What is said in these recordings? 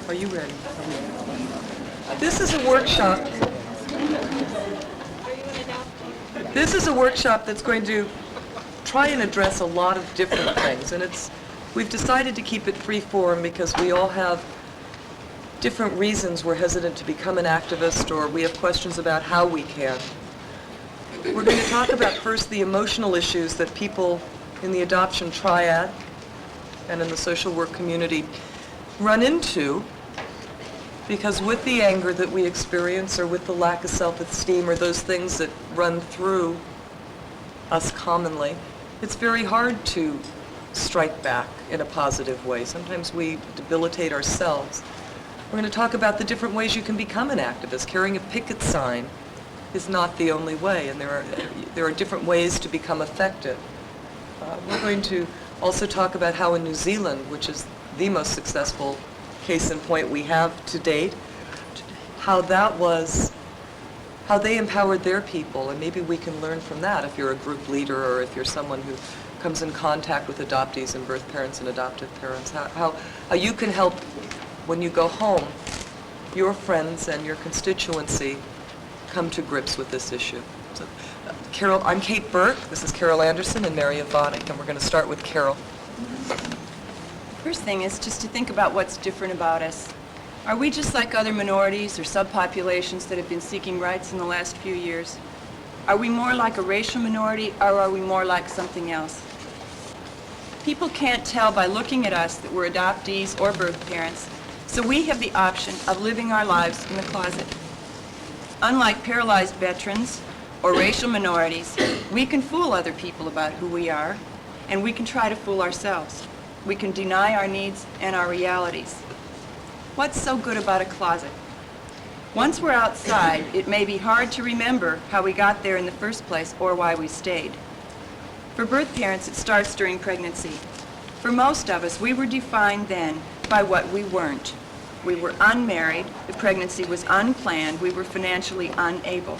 Are you ready? This is a workshop. This is a workshop that's going to try and address a lot of different things, and we've decided to keep it free form because we all have different reasons we're hesitant to become an activist, or we have questions about how we can. We're going to talk about first the emotional issues that people in the adoption triad and in the social work community run into, because with the anger that we experience or with the lack of self-esteem or those things that run through us commonly, it's very hard to strike back in a positive way. Sometimes we debilitate ourselves. We're going to talk about the different ways you can become an activist. Carrying a picket sign is not the only way, and there are different ways to become effective. We're going to also talk about how in New Zealand, which is the most successful case in point we have to date, how they empowered their people, and maybe we can learn from that if you're a group leader or if you're someone who comes in contact with adoptees and birth parents and adoptive parents, how you can help when you go home, your friends and your constituency come to grips with this issue. So, Carol, I'm Kate Burke, this is Carol Anderson and Mary Avani, and we're going to start with Carol. First thing is just to think about what's different about us. Are we just like other minorities or subpopulations that have been seeking rights in the last few years? Are we more like a racial minority, or are we more like something else? People can't tell by looking at us that we're adoptees or birth parents, so we have the option of living our lives in the closet. Unlike paralyzed veterans or racial minorities, we can fool other people about who we are, and we can try to fool ourselves. We can deny our needs and our realities. What's so good about a closet? Once we're outside, it may be hard to remember how we got there in the first place or why we stayed. For birth parents, it starts during pregnancy. For most of us, we were defined then by what we weren't. We were unmarried, the pregnancy was unplanned, we were financially unable.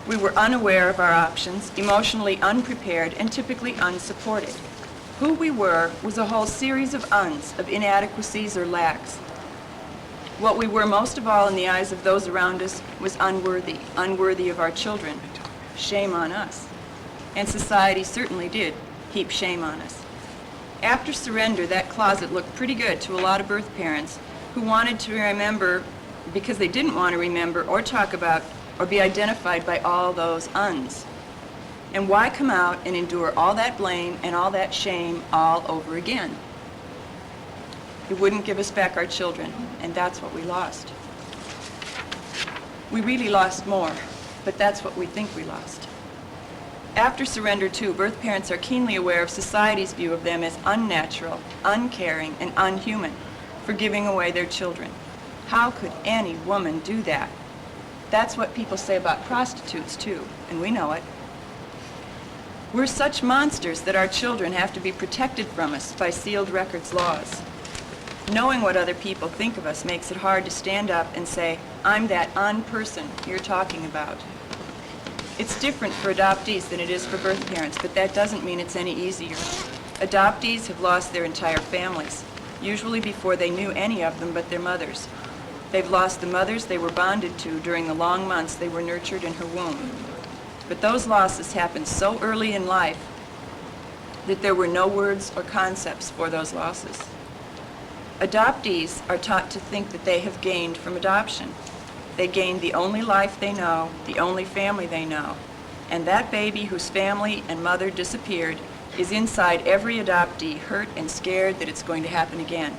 We were unaware of our options, emotionally unprepared, and typically unsupported. Who we were was a whole series of uns, of inadequacies or lacks. What we were most of all in the eyes of those around us was unworthy of our children. Shame on us. And society certainly did heap shame on us. After surrender, that closet looked pretty good to a lot of birth parents who wanted to remember because they didn't want to remember or talk about or be identified by all those uns. And why come out and endure all that blame and all that shame all over again? It wouldn't give us back our children, and that's what we lost. We really lost more, but that's what we think we lost. After surrender, too, birth parents are keenly aware of society's view of them as unnatural, uncaring, and unhuman for giving away their children. How could any woman do that? That's what people say about prostitutes, too, and we know it. We're such monsters that our children have to be protected from us by sealed records laws. Knowing what other people think of us makes it hard to stand up and say, I'm that person you're talking about. It's different for adoptees than it is for birth parents, but that doesn't mean it's any easier. Adoptees have lost their entire families, usually before they knew any of them but their mothers. They've lost the mothers they were bonded to during the long months they were nurtured in her womb. But those losses happened so early in life that there were no words or concepts for those losses. Adoptees are taught to think that they have gained from adoption. They gained the only life they know, the only family they know, and that baby whose family and mother disappeared is inside every adoptee, hurt and scared that it's going to happen again.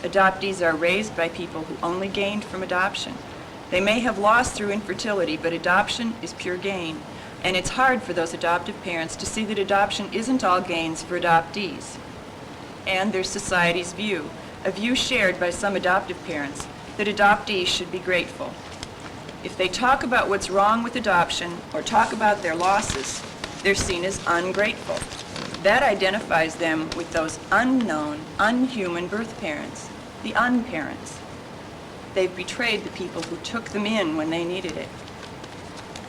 Adoptees are raised by people who only gained from adoption. They may have lost through infertility, but adoption is pure gain. And it's hard for those adoptive parents to see that adoption isn't all gains for adoptees. And there's society's view, a view shared by some adoptive parents, that adoptees should be grateful. If they talk about what's wrong with adoption or talk about their losses, they're seen as ungrateful. That identifies them with those unknown, unhuman birth parents, the unparents. They've betrayed the people who took them in when they needed it.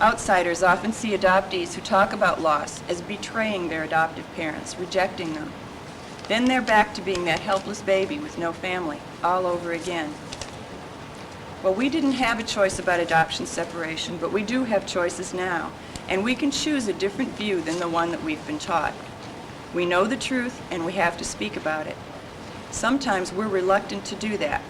Outsiders often see adoptees who talk about loss as betraying their adoptive parents, rejecting them. Then they're back to being that helpless baby with no family, all over again. Well, we didn't have a choice about adoption separation, but we do have choices now, and we can choose a different view than the one that we've been taught. We know the truth, and we have to speak about it. Sometimes we're reluctant to do that.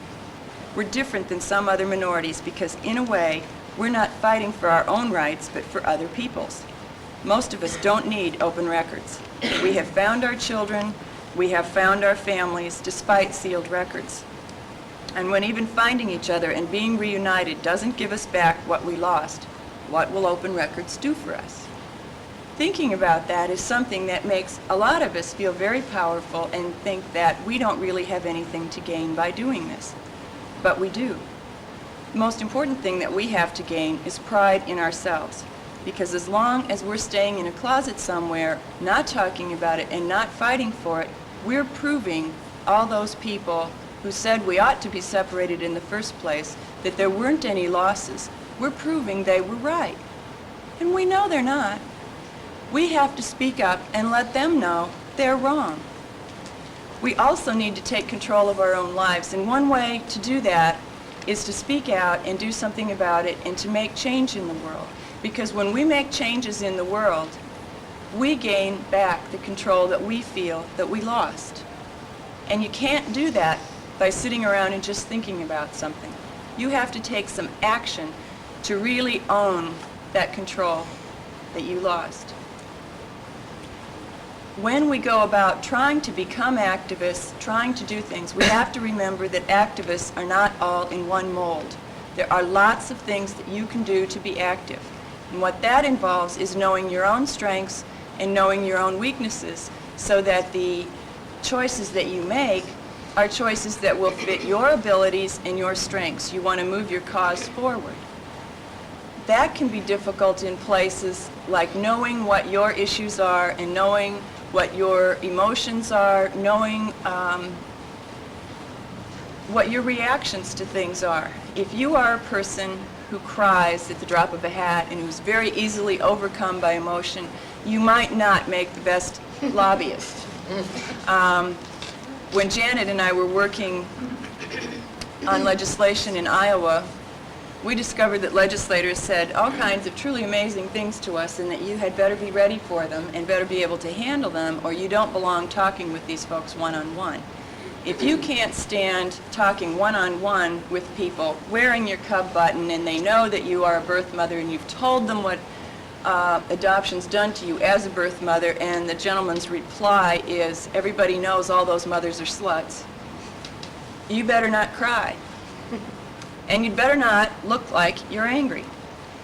We're different than some other minorities because, in a way, we're not fighting for our own rights, but for other people's. Most of us don't need open records. We have found our children, we have found our families, despite sealed records. And when even finding each other and being reunited doesn't give us back what we lost, what will open records do for us? Thinking about that is something that makes a lot of us feel very powerful and think that we don't really have anything to gain by doing this. But we do. The most important thing that we have to gain is pride in ourselves. Because as long as we're staying in a closet somewhere, not talking about it and not fighting for it, we're proving all those people who said we ought to be separated in the first place, that there weren't any losses. We're proving they were right. And we know they're not. We have to speak up and let them know they're wrong. We also need to take control of our own lives, and one way to do that is to speak out and do something about it and to make change in the world. Because when we make changes in the world, we gain back the control that we feel that we lost. And you can't do that by sitting around and just thinking about something. You have to take some action to really own that control that you lost. When we go about trying to become activists, trying to do things, we have to remember that activists are not all in one mold. There are lots of things that you can do to be active. And what that involves is knowing your own strengths and knowing your own weaknesses so that the choices that you make are choices that will fit your abilities and your strengths. You want to move your cause forward. That can be difficult in places like knowing what your issues are and knowing what your emotions are, knowing what your reactions to things are. If you are a person who cries at the drop of a hat and who's very easily overcome by emotion, you might not make the best lobbyist. When Janet and I were working on legislation in Iowa, we discovered that legislators said all kinds of truly amazing things to us and that you had better be ready for them and better be able to handle them or you don't belong talking with these folks one-on-one. If you can't stand talking one-on-one with people, wearing your cub button, and they know that you are a birth mother and you've told them what adoption's done to you as a birth mother, and the gentleman's reply is, everybody knows all those mothers are sluts, you better not cry. And you'd better not look like you're angry.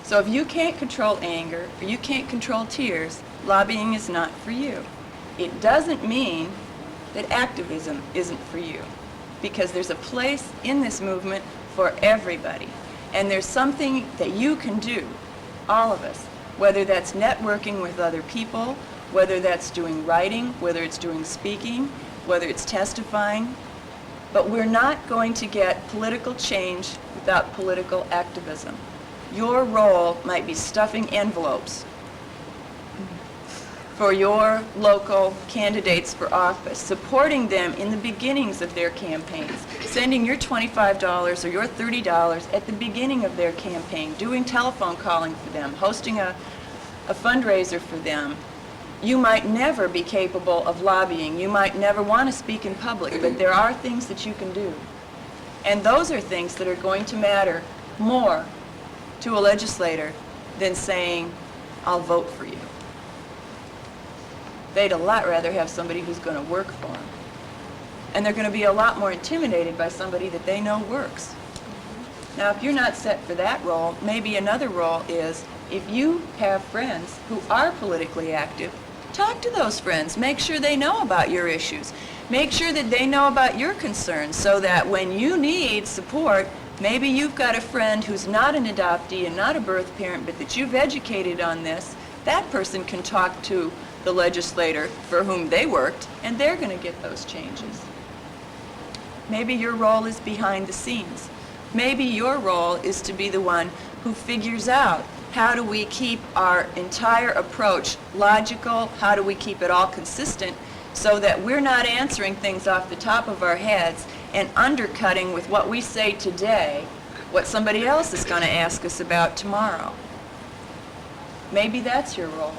So if you can't control anger, or you can't control tears, lobbying is not for you. It doesn't mean that activism isn't for you, because there's a place in this movement for everybody. And there's something that you can do, all of us, whether that's networking with other people, whether that's doing writing, whether it's doing speaking, whether it's testifying. But we're not going to get political change without political activism. Your role might be stuffing envelopes for your local candidates for office, supporting them in the beginnings of their campaigns, sending your $25 or your $30 at the beginning of their campaign, doing telephone calling for them, hosting a fundraiser for them. You might never be capable of lobbying. You might never want to speak in public, but there are things that you can do. And those are things that are going to matter more to a legislator than saying, I'll vote for you. They'd a lot rather have somebody who's going to work for them. And they're going to be a lot more intimidated by somebody that they know works. Now, if you're not set for that role, maybe another role is, if you have friends who are politically active, talk to those friends. Make sure they know about your issues. Make sure that they know about your concerns so that when you need support, maybe you've got a friend who's not an adoptee and not a birth parent, but that you've educated on this. That person can talk to the legislator for whom they worked, and they're going to get those changes. Maybe your role is behind the scenes. Maybe your role is to be the one who figures out how do we keep our entire approach logical, how do we keep it all consistent, so that we're not answering things off the top of our heads and undercutting with what we say today what somebody else is going to ask us about tomorrow. Maybe that's your role.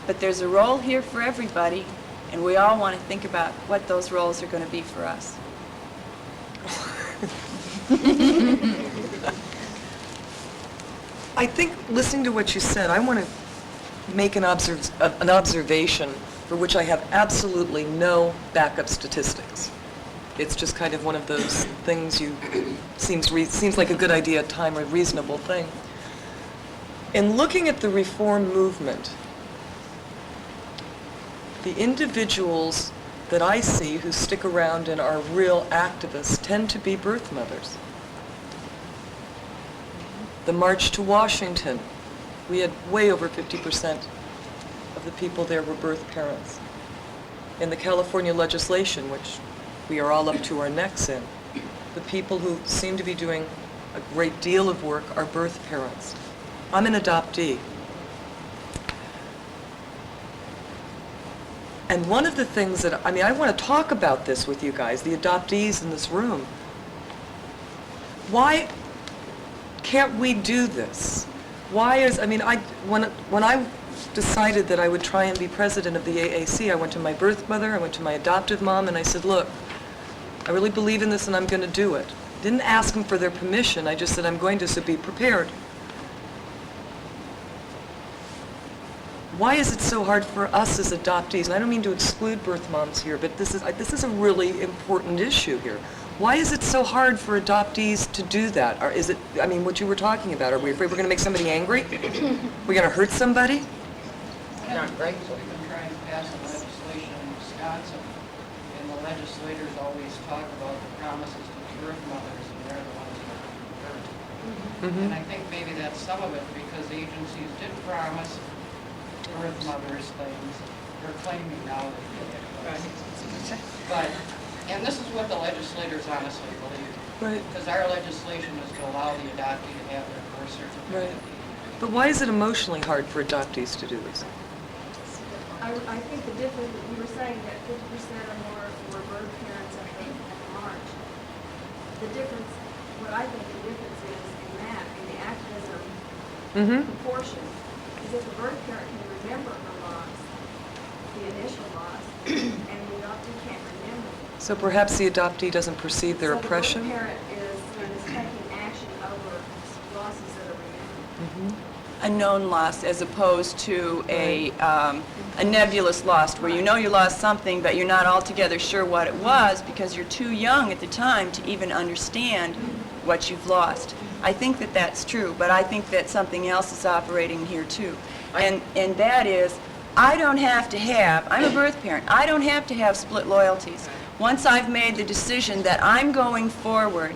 But there's a role here for everybody, and we all want to think about what those roles are going to be for us. I think, listening to what you said, I want to make an observation for which I have absolutely no backup statistics. It's just kind of one of those things seems like a good idea at time, a reasonable thing. In looking at the reform movement, the individuals that I see who stick around and are real activists tend to be birth mothers. The March to Washington, we had way over 50% of the people there were birth parents. In the California legislation, which we are all up to our necks in, the people who seem to be doing a great deal of work are birth parents. I'm an adoptee. And one of the things that, I want to talk about this with you guys, the adoptees in this room. Why can't we do this? When I decided that I would try and be president of the AAC, I went to my birth mother, I went to my adoptive mom, and I said, look, I really believe in this and I'm going to do it. Didn't ask them for their permission, I just said I'm going to, so be prepared. Why is it so hard for us as adoptees? And I don't mean to exclude birth moms here, but this is a really important issue here. Why is it so hard for adoptees to do that? Or is it, what you were talking about, are we afraid we're going to make somebody angry? We're going to hurt somebody? Not right. So we've been trying to pass a legislation in Wisconsin, and the legislators always talk about the promises to birth mothers, and they're the ones that are giving birth. Mm-hmm. And I think maybe that's some of it, because agencies did promise birth mothers things. They're claiming now that they did. But, and this is what the legislators honestly believe. Right. Because our legislation is to allow the adoptee to have their birth certificate. Right. But why is it emotionally hard for adoptees to do this? I think the difference, you were saying that 50% or more were birth parents at the March. The difference, what I think the difference is in that, in the activism portion, is that the birth parent can remember her loss, the initial loss, and the adoptee can't remember. So perhaps the adoptee doesn't perceive their oppression? So the birth parent is taking action over losses that are remembered. A known loss as opposed to a nebulous loss, where you know you lost something, but you're not altogether sure what it was because you're too young at the time to even understand what you've lost. I think that that's true, but I think that something else is operating here too. And that is, I'm a birth parent, I don't have to have split loyalties. Once I've made the decision that I'm going forward,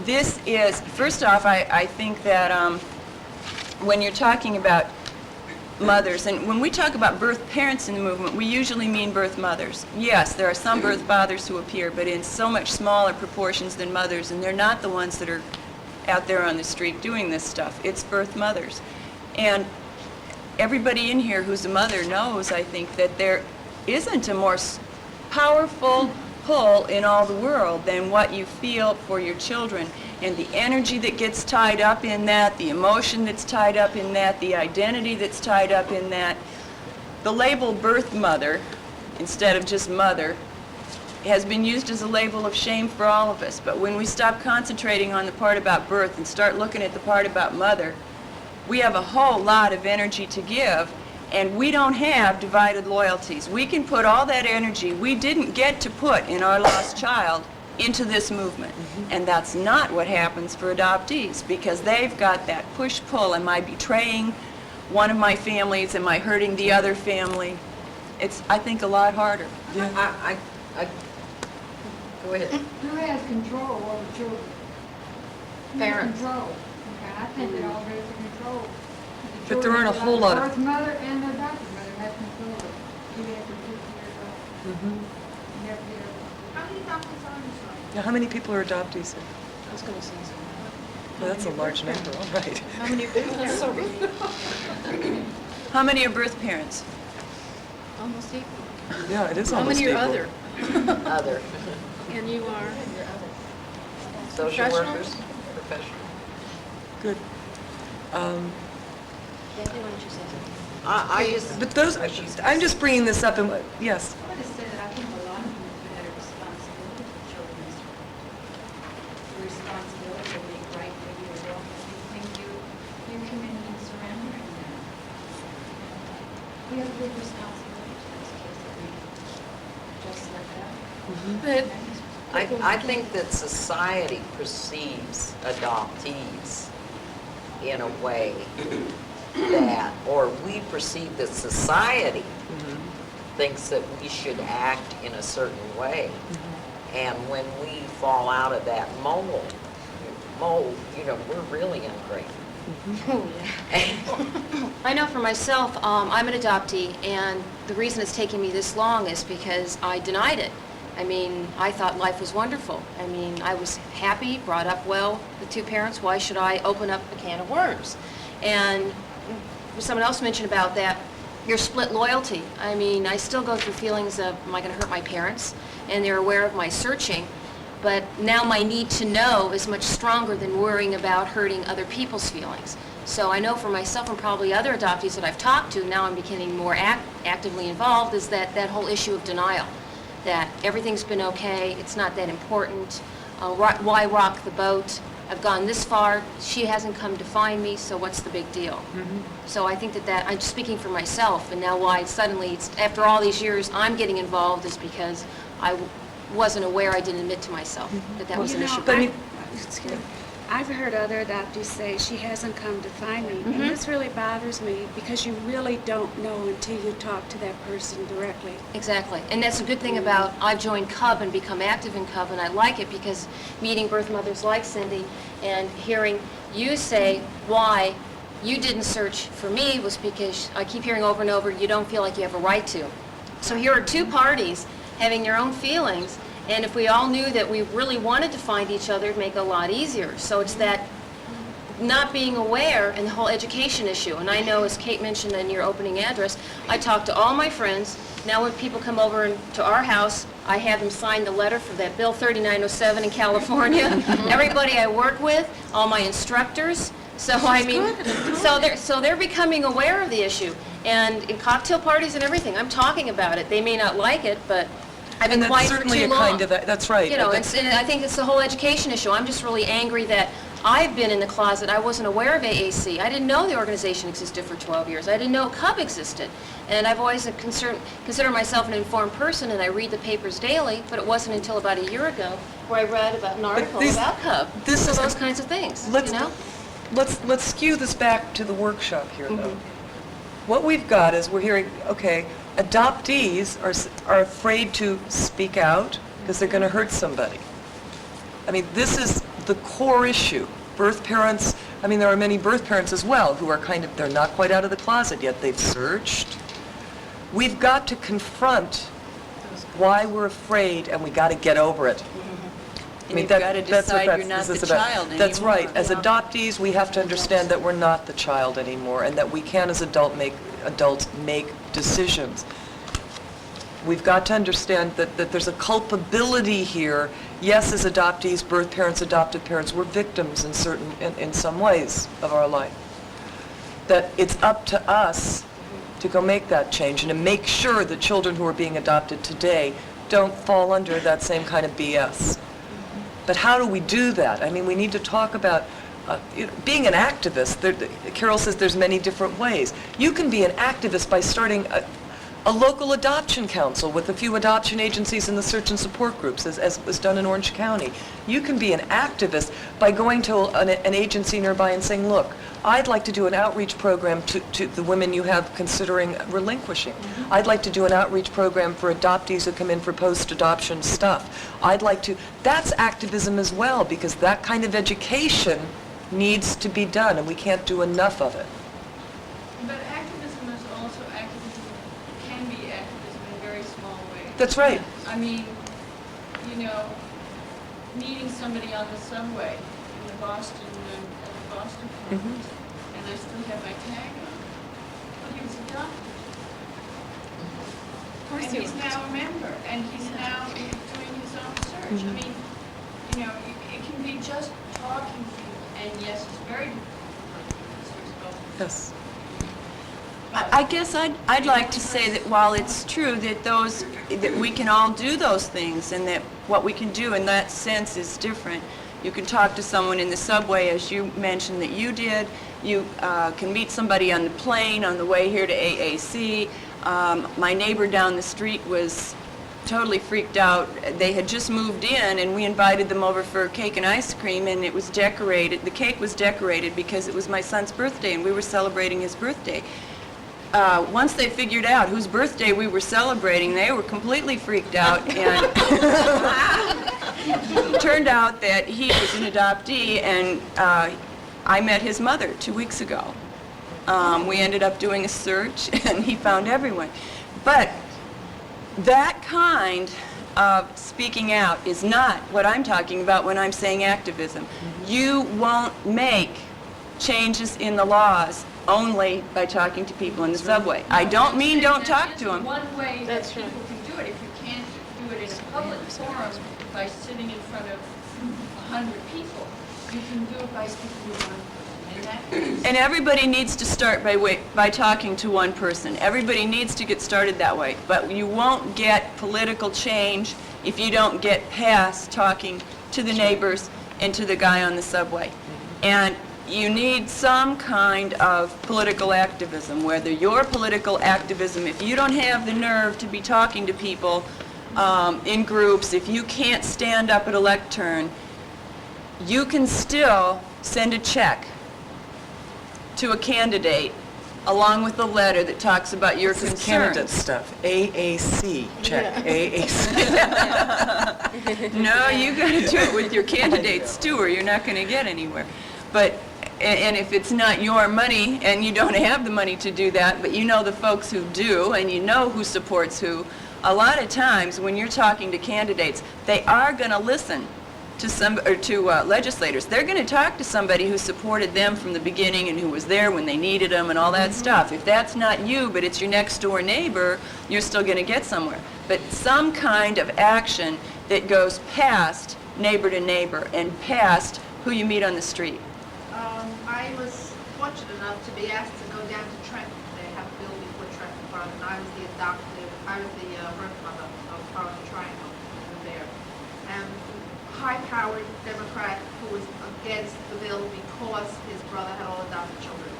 this is, first off, I think that when you're talking about mothers, and when we talk about birth parents in the movement, we usually mean birth mothers. Yes, there are some birth fathers who appear, but in so much smaller proportions than mothers, and they're not the ones that are out there on the street doing this stuff. It's birth mothers. And everybody in here who's a mother knows, I think, that there isn't a more powerful pull in all the world than what you feel for your children, and the energy that gets tied up in that, the emotion that's tied up in that, the identity that's tied up in that. The label birth mother, instead of just mother, has been used as a label of shame for all of us. But when we stop concentrating on the part about birth and start looking at the part about mother, we have a whole lot of energy to give, and we don't have divided loyalties. We can put all that energy we didn't get to put in our lost child into this movement. And that's not what happens for adoptees, because they've got that push-pull. Am I betraying one of my families? Am I hurting the other family? It's, I think, a lot harder. I go ahead. Who has control over children? Who has Parents. control? Okay, I think it all goes to control. The But there aren't a children, whole lot the of- birth mother and the adopted mother have control of it, even after 50 years old. You have to get How many adoptees are on this side? Now, how many people are adoptees here? I was going to say something. Well, that's a large number, all right. How many are birth parents? almost equal. Yeah, it is How almost many are equal. other? Other. And you are? Social Professional? workers, professional. Good. Kathy, why don't you say something? I just. But those, I'm just bringing this up and, yes. I want to say that I think a lot of them have had a responsibility for children's the responsibility to make right for you as well, because you think your community is surrounding them. We have a big responsibility to those kids that we just let go. But I think that society perceives adoptees in a way that, or we perceive that society thinks that we should act in a certain way. And when we fall out of that mold, we're really ungrateful. Oh, yeah. I know for myself, I'm an adoptee, and the reason it's taken me this long is because I denied it. I mean, I thought life was wonderful. I mean, I was happy, brought up well with two parents. Why should I open up a can of worms? And someone else mentioned about that, your split loyalty. I mean, I still go through feelings of, am I going to hurt my parents? And they're aware of my searching. But now my need to know is much stronger than worrying about hurting other people's feelings. So I know for myself and probably other adoptees that I've talked to, now I'm becoming more actively involved, is that whole issue of denial. That everything's been okay, it's not that important, why rock the boat? I've gone this far, she hasn't come to find me, so what's the big deal? So I think that I'm speaking for myself, and now why suddenly, after all these years, I'm getting involved is because I wasn't aware, I didn't admit to myself that was an issue. But I mean, I've heard other adoptees say she hasn't come to find me, and this really bothers me because you really don't know until you talk to that person directly. Exactly, and that's a good thing about, I've joined CUB and become active in CUB, and I like it because meeting birth mothers like Cindy and hearing you say why you didn't search for me was because I keep hearing over and over, you don't feel like you have a right to. So here are two parties having their own feelings, and if we all knew that we really wanted to find each other, it'd make it a lot easier. So it's that not being aware and the whole education issue. And I know, as Kate mentioned in your opening address, I talk to all my friends. Now when people come over to our house, I have them sign the letter for that Bill 3907 in California. Everybody I work with, all my instructors. So I mean, so they're becoming aware of the issue. And in cocktail parties and everything, I'm talking about it. They may not like it, but I've been and that's quiet for certainly too a long. kind of, that's right. You know, and I think it's the whole education issue. I'm just really angry that I've been in the closet. I wasn't aware of AAC. I didn't know the organization existed for 12 years. I didn't know CUB existed. And I've always considered myself an informed person, and I read the papers daily, but it wasn't until about a year ago where I read about an article about CUB. So those kinds of things, you know? Let's skew this back to the workshop here, though. What we've got is we're hearing, okay, adoptees are afraid to speak out because they're going to hurt somebody. I mean, this is the core issue. Birth parents, I mean, there are many birth parents as well who are they're not quite out of the closet yet. They've searched. We've got to confront why we're afraid, and we got to get over it. And you've got to decide you're not the child anymore. That's right. As adoptees, we have to understand that we're not the child anymore, and that we can, as adults, make decisions. We've got to understand that there's a culpability here. Yes, as adoptees, birth parents, adopted parents, we're victims in some ways of our life. That it's up to us to go make that change and to make sure that children who are being adopted today don't fall under that same kind of BS. But how do we do that? I mean, we need to talk about being an activist. Carol says there's many different ways. You can be an activist by starting a local adoption council with a few adoption agencies and the search and support groups, as was done in Orange County. You can be an activist by going to an agency nearby and saying, look, I'd like to do an outreach program to the women you have considering relinquishing. I'd like to do an outreach program for adoptees who come in for post-adoption stuff. That's activism as well, because that kind of education needs to be done, and we can't do enough of it. But activism is also activism, can be activism in a very small way. That's right. I mean, you know, meeting somebody on the subway in the Boston, at the Boston conference, and I still have my tag on. But he was adopted. course And he he's was. now a member, and he's now doing his own search. I mean, you know, it can be just talking to you, and yes, it's very difficult for Mr. Scully. Yes. I guess I'd like to say that while it's true that we can all do those things and that what we can do in that sense is different. You can talk to someone in the subway, as you mentioned that you did. You can meet somebody on the plane on the way here to AAC. My neighbor down the street was totally freaked out. They had just moved in, and we invited them over for cake and ice cream, and it was decorated. The cake was decorated because it was my son's birthday, and we were celebrating his birthday. Once they figured out whose birthday we were celebrating, they were completely freaked out, and it turned out that he was an adoptee, and I met his mother 2 weeks ago. We ended up doing a search, and he found everyone. But that kind of speaking out is not what I'm talking about when I'm saying activism. You won't make changes in the laws only by talking to people in the subway. I don't mean don't talk to them. One way that people can do it, if you can't do it in a public forum by sitting in front of 100 people, you can do it by speaking to one person. And that And everybody needs to start by talking to one person. Everybody needs to get started that way. But you won't get political change if you don't get past talking to the neighbors and to the guy on the subway. And you need some kind of political activism, whether your political activism, if you don't have the nerve to be talking to people in groups, if you can't stand up at a lectern, you can still send a check to a candidate along with a letter that talks about your This is concerns. candidate stuff. AAC, check, AAC. No, you got to do it with your candidates too, or you're not going to get anywhere. But and if it's not your money and you don't have the money to do that, but you know the folks who do and you know who supports who, a lot of times when you're talking to candidates, they are going to listen to legislators. They're going to talk to somebody who supported them from the beginning and who was there when they needed them and all that stuff. If that's not you, but it's your next door neighbor, you're still going to get somewhere. But some kind of action that goes past neighbor to neighbor and past who you meet on the street. I was fortunate enough to be asked to go down to Trenton. They have a bill before Trenton Farm, and I was the birth mother of Farm Triangle there. And high-powered Democrat who was against the bill because his brother had all adopted children.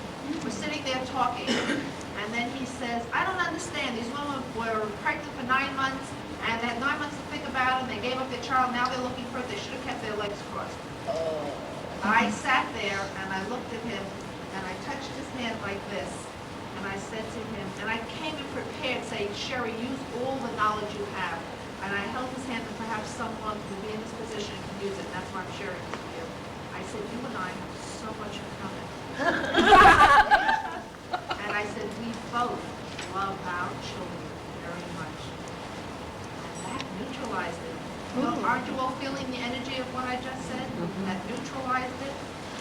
We're sitting there talking, and then he says, I don't understand. These women were pregnant for 9 months, and they had 9 months to think about it, and they gave up their child. Now they're looking for it. They should have kept their legs crossed. I sat there and I looked at him and I touched his hand like this and I said to him, and I came in prepared saying, Sherry, use all the knowledge you have. And I held his hand and perhaps someone who will be in this position can use it, and that's why I'm sharing this with you. I said, you and I have so much in common. And I said, we both love our children very much. And that neutralized it. Well, aren't you all feeling the energy of what I just said? That neutralized it?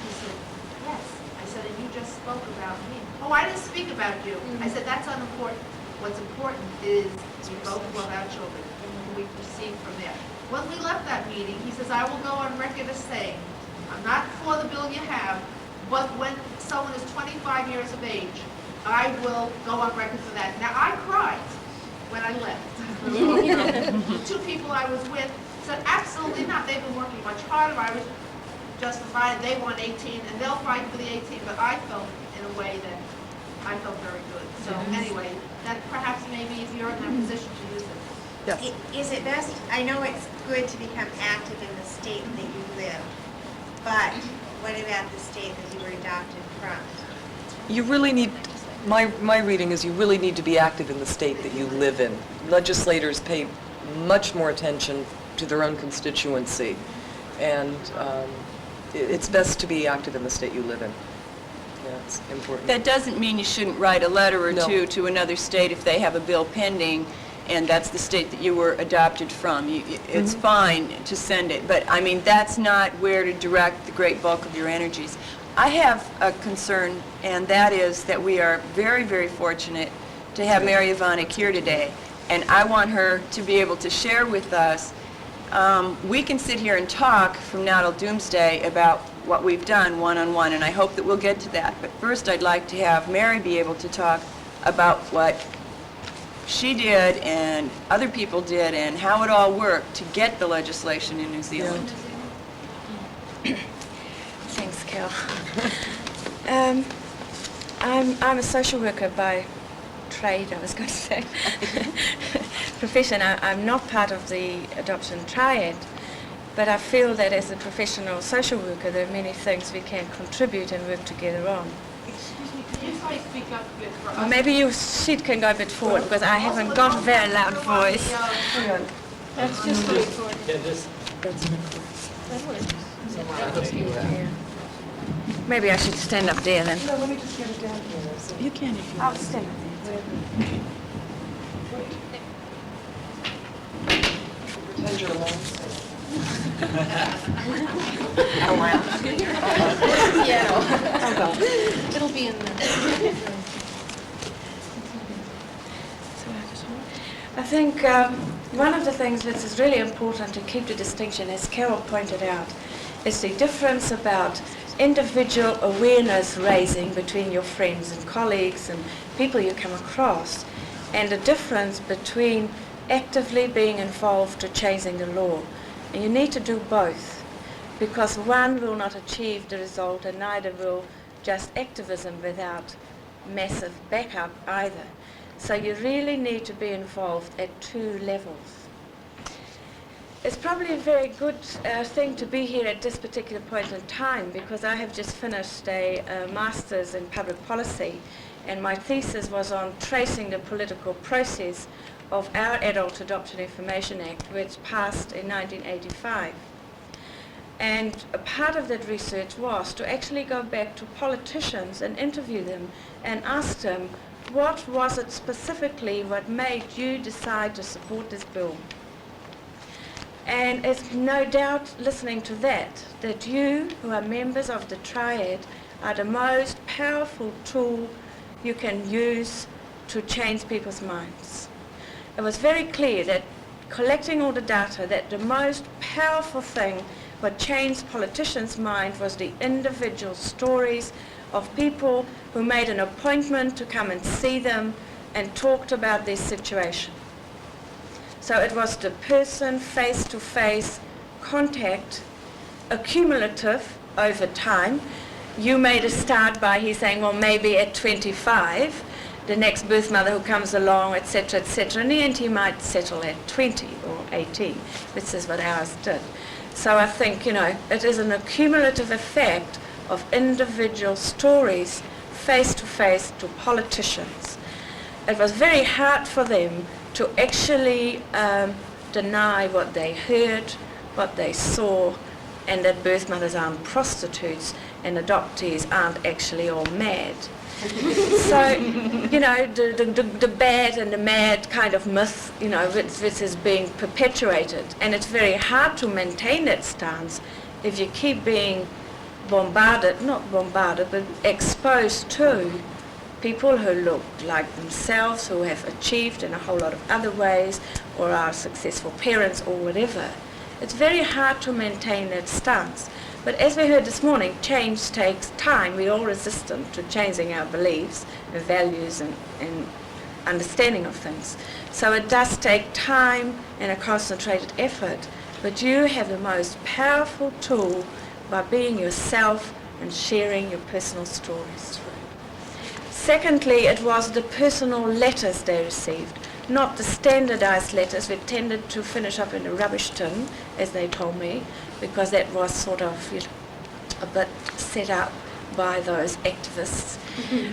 He said, yes. I said, and you just spoke about me. Oh, I didn't speak about you. I said, that's unimportant. What's important is we both love our children, and we proceed from there. When we left that meeting, he says, I will go on record as saying, I'm not for the bill you have, but when someone is 25 years of age, I will go on record for that. Now, I cried when I left. The 2 people I was with said, absolutely not. They've been working much harder. I was justified. They won 18, and they'll fight for the 18. But I felt in a way that I felt very good. So anyway, that perhaps maybe if you're in that position to use it. Yes. Is it best, I know it's good to become active in the state that you live, but what about the state that you were adopted from? You really need, my reading is you really need to be active in the state that you live in. Legislators pay much more attention to their own constituency, and it's best to be active in the state you live in. Yeah, it's important. That doesn't mean you shouldn't write a letter or No. two to another state if they have a bill pending, and that's the state that you were adopted from. It's fine to send it, but I mean, that's not where to direct the great bulk of your energies. I have a concern, and that is that we are very, very fortunate to have Mary Ivanek here today. and I want her to be able to share with us. We can sit here and talk from now till doomsday about what we've done one-on-one, and I hope that we'll get to that. But first, I'd like to have Mary be able to talk about what she did and other people did and how it all worked to get the legislation in New Zealand. Thanks, Carol. I'm a social worker by trade, I was going to say. Profession. I'm not part of the adoption triad, but I feel that as a professional social worker, there are many things we can contribute and work together on. Excuse me, could you guys speak up a bit for Or us? maybe she can go a bit forward, because I haven't got a very loud voice. That's just the recording. Yeah. Maybe I should stand up there then. No, let me just get it down here. So You can if you I'll stand up there. pretend you're alone. It'll be in there. I think one of the things that is really important to keep the distinction, as Carol pointed out, is the difference about individual awareness raising between your friends and colleagues and people you come across, and the difference between actively being involved to changing the law. And you need to do both, because one will not achieve the result and neither will just activism without massive backup either. So you really need to be involved at two levels. It's probably a very good thing to be here at this particular point in time, because I have just finished a master's in public policy, and my thesis was on tracing the political process of our Adult Adoption Information Act, which passed in 1985. And a part of that research was to actually go back to politicians and interview them and ask them, what was it specifically what made you decide to support this bill? And it's no doubt listening to that you, who are members of the triad, are the most powerful tool you can use to change people's minds. It was very clear that collecting all the data, that the most powerful thing what changed politicians' mind was the individual stories of people who made an appointment to come and see them and talked about their situation. So it was the person face-to-face contact, accumulative over time. You made a start by he saying, well, maybe at 25, the next birth mother who comes along, etc., etc. In the end, he might settle at 20 or 18, which is what ours did. So I think, it is an accumulative effect of individual stories face-to-face to politicians. It was very hard for them to actually deny what they heard, what they saw, and that birth mothers aren't prostitutes and adoptees aren't actually all mad. So, the bad and the mad kind of myth, which is being perpetuated. And it's very hard to maintain that stance if you keep being not bombarded, but exposed to people who look like themselves, who have achieved in a whole lot of other ways, or are successful parents or whatever. It's very hard to maintain that stance. But as we heard this morning, change takes time. We're all resistant to changing our beliefs and values and understanding of things. So it does take time and a concentrated effort. But you have the most powerful tool by being yourself and sharing your personal stories. Secondly, it was the personal letters they received, not the standardized letters. We tended to finish up in a rubbish tin, as they told me, because that was sort of a bit set up by those activists.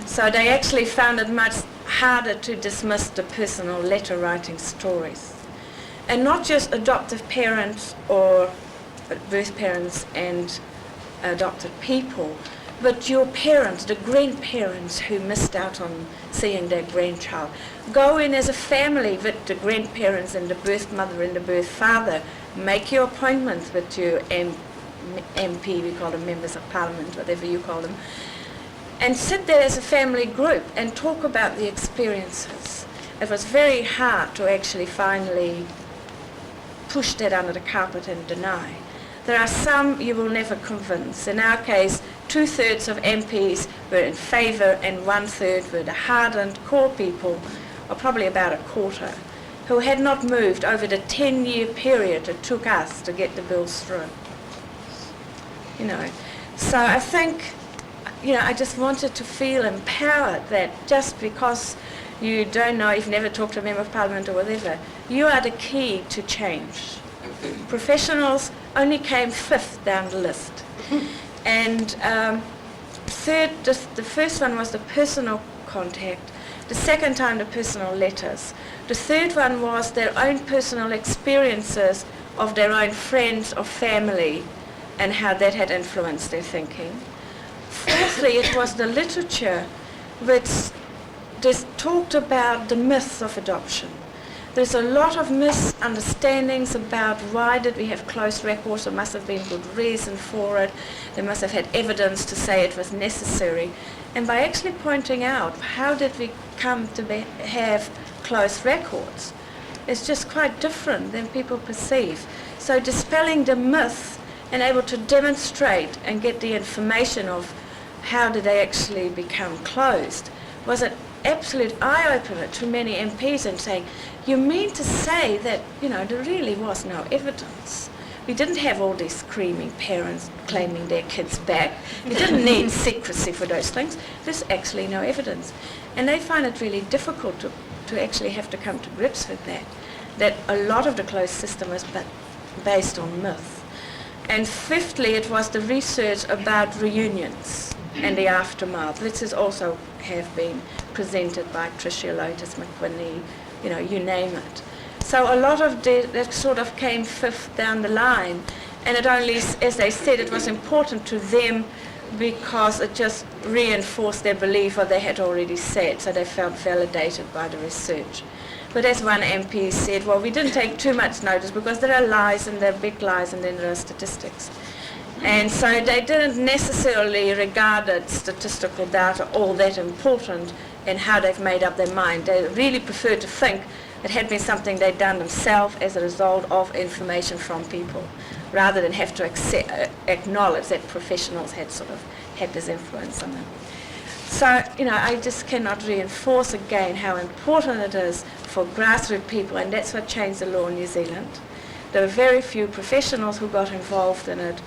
So they actually found it much harder to dismiss the personal letter writing stories. And not just adoptive parents or birth parents and adopted people, but your parents, the grandparents who missed out on seeing their grandchild. Go in as a family with the grandparents and the birth mother and the birth father. Make your appointments with your MP, we call them members of parliament, whatever you call them, and sit there as a family group and talk about the experiences. it was very hard to actually finally push that under the carpet and deny. There are some you will never convince. In our case, 2/3 of MPs were in favour and 1/3 were the hardened core people, or probably about a quarter, who had not moved over the 10-year period it took us to get the bills through. You know, so I think, you know, I just wanted to feel empowered that just because you don't know, you've never talked to a member of parliament or whatever, you are the key to change. Professionals only came 5th down the list. And the first one was the personal contact. The second time, the personal letters. The third one was their own personal experiences of their own friends or family and how that had influenced their thinking. Fourthly, it was the literature which just talked about the myths of adoption. There's a lot of misunderstandings about why did we have closed records. There must have been good reason for it. They must have had evidence to say it was necessary. And by actually pointing out how did we come to have closed records, it's just quite different than people perceive. So dispelling the myth and able to demonstrate and get the information of how did they actually become closed was an absolute eye-opener to many MPs and saying, you mean to say that, you know, there really was no evidence. We didn't have all these screaming parents claiming their kids back. We didn't need secrecy for those things. There's actually no evidence. And they find it really difficult to actually have to come to grips with that a lot of the closed system is based on myth. And fifthly, it was the research about reunions and the aftermath. This is also have been presented by Tricia Lotus, McQuinney, you know, you name it. So a lot of that sort of came 5th down the line, and it only, as they said, it was important to them because it just reinforced their belief what they had already said, so they felt validated by the research. But as one MP said, well, we didn't take too much notice because there are lies and there are big lies and then there are statistics. And so they didn't necessarily regard statistical data all that important in how they've made up their mind. They really prefer to think it had been something they'd done themselves as a result of information from people, rather than have to acknowledge that professionals had sort of had this influence on them. So, you know, I just cannot reinforce again how important it is for grassroots people, and that's what changed the law in New Zealand. There were very few professionals who got involved in it,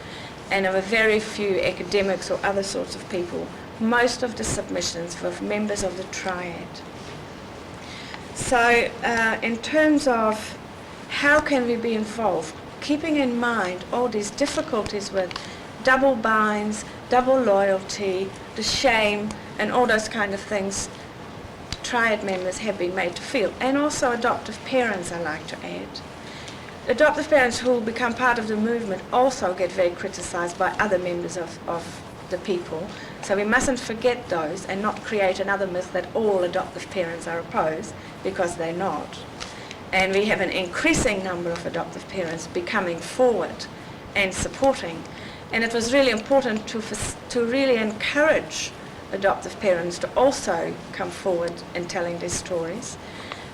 and there were very few academics or other sorts of people. Most of the submissions were members of the triad. So in terms of how can we be involved, keeping in mind all these difficulties with double binds, double loyalty, the shame, and all those kind of things triad members have been made to feel, and also adoptive parents, I like to add. Adoptive parents who become part of the movement also get very criticised by other members of the people, so we mustn't forget those and not create another myth that all adoptive parents are opposed, because they're not. And we have an increasing number of adoptive parents becoming forward and supporting, and it was really important to really encourage adoptive parents to also come forward in telling their stories.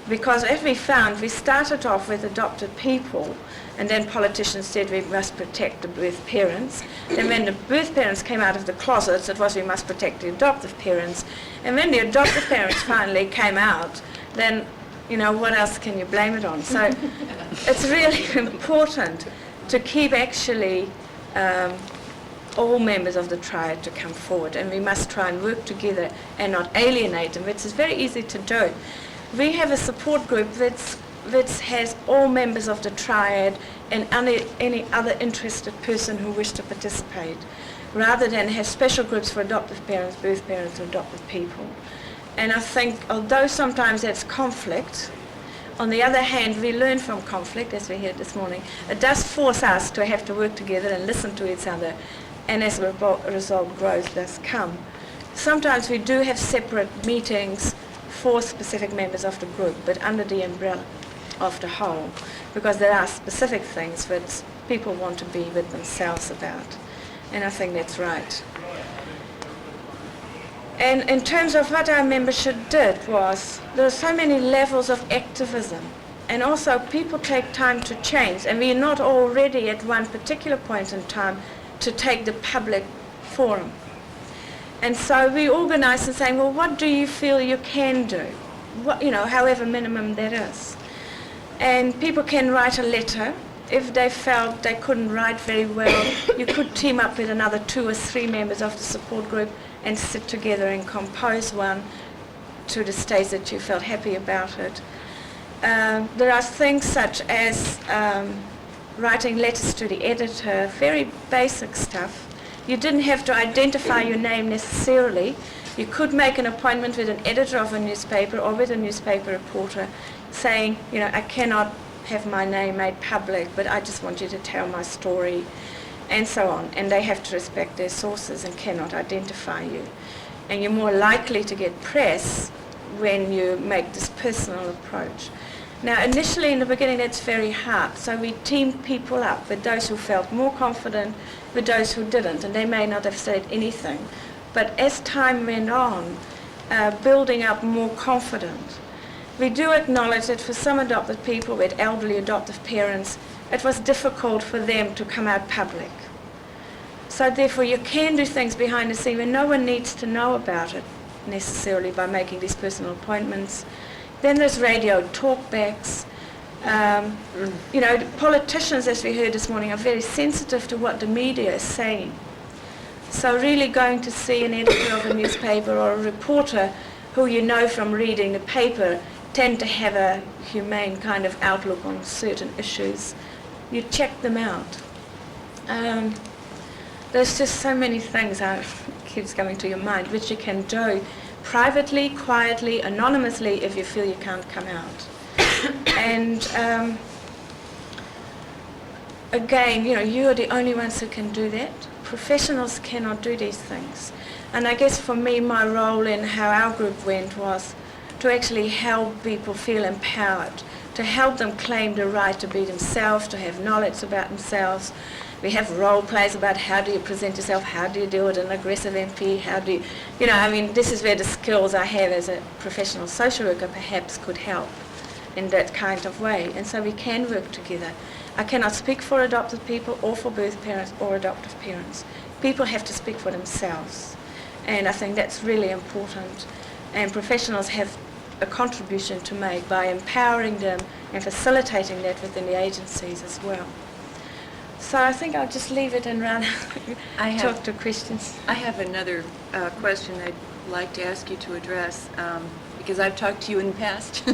Because as we found, we started off with adopted people, and then politicians said we must protect the birth parents. Then when the birth parents came out of the closets, it was we must protect the adoptive parents. And when the adoptive parents finally came out, then, you know, what else can you blame it on? So it's really important to keep actually all members of the triad to come forward, and we must try and work together and not alienate them, which is very easy to do. We have a support group that has all members of the triad and any other interested person who wish to participate, rather than have special groups for adoptive parents, birth parents, or adopted people. And I think, although sometimes that's conflict, on the other hand, we learn from conflict, as we heard this morning. It does force us to have to work together and listen to each other, and as a result, growth does come. Sometimes we do have separate meetings for specific members of the group, but under the umbrella of the whole, because there are specific things that people want to be with themselves about, and I think that's right. And in terms of what our membership did was, there are so many levels of activism. And also people take time to change, and we're not all ready at one particular point in time to take the public forum. And so we organized and saying, well, what do you feel you can do? What, however minimum that is. And people can write a letter. If they felt they couldn't write very well, you could team up with another 2 or 3 members of the support group and sit together and compose one to the stage that you felt happy about it. There are things such as writing letters to the editor, very basic stuff. You didn't have to identify your name necessarily. You could make an appointment with an editor of a newspaper or with a newspaper reporter saying, I cannot have my name made public, but I just want you to tell my story, and so on. And they have to respect their sources and cannot identify you. And you're more likely to get press when you make this personal approach. Now, initially in the beginning, that's very hard. So we teamed people up with those who felt more confident, with those who didn't, and they may not have said anything. But as time went on, building up more confidence, we do acknowledge that for some adopted people with elderly adoptive parents, it was difficult for them to come out public. So therefore, you can do things behind the scene when no one needs to know about it necessarily by making these personal appointments. Then there's radio talkbacks. Politicians, as we heard this morning, are very sensitive to what the media is saying. So really going to see an editor of a newspaper or a reporter who you know from reading the paper tend to have a humane kind of outlook on certain issues. You check them out. There's just so many things that keeps coming to your mind which you can do privately, quietly, anonymously if you feel you can't come out. And again, you are the only ones who can do that. Professionals cannot do these things. And I guess for me, my role in how our group went was to actually help people feel empowered, to help them claim the right to be themselves, to have knowledge about themselves. We have role plays about how do you present yourself, how do you deal with an aggressive MP, how do you, this is where the skills I have as a professional social worker perhaps could help in that kind of way. And so we can work together. I cannot speak for adopted people or for birth parents or adoptive parents. People have to speak for themselves. And I think that's really important. And professionals have a contribution to make by empowering them and facilitating that within the agencies as well. So I think I'll just leave it and run talk to questions. I have another question I'd like to ask you to address, because I've talked to you in the past.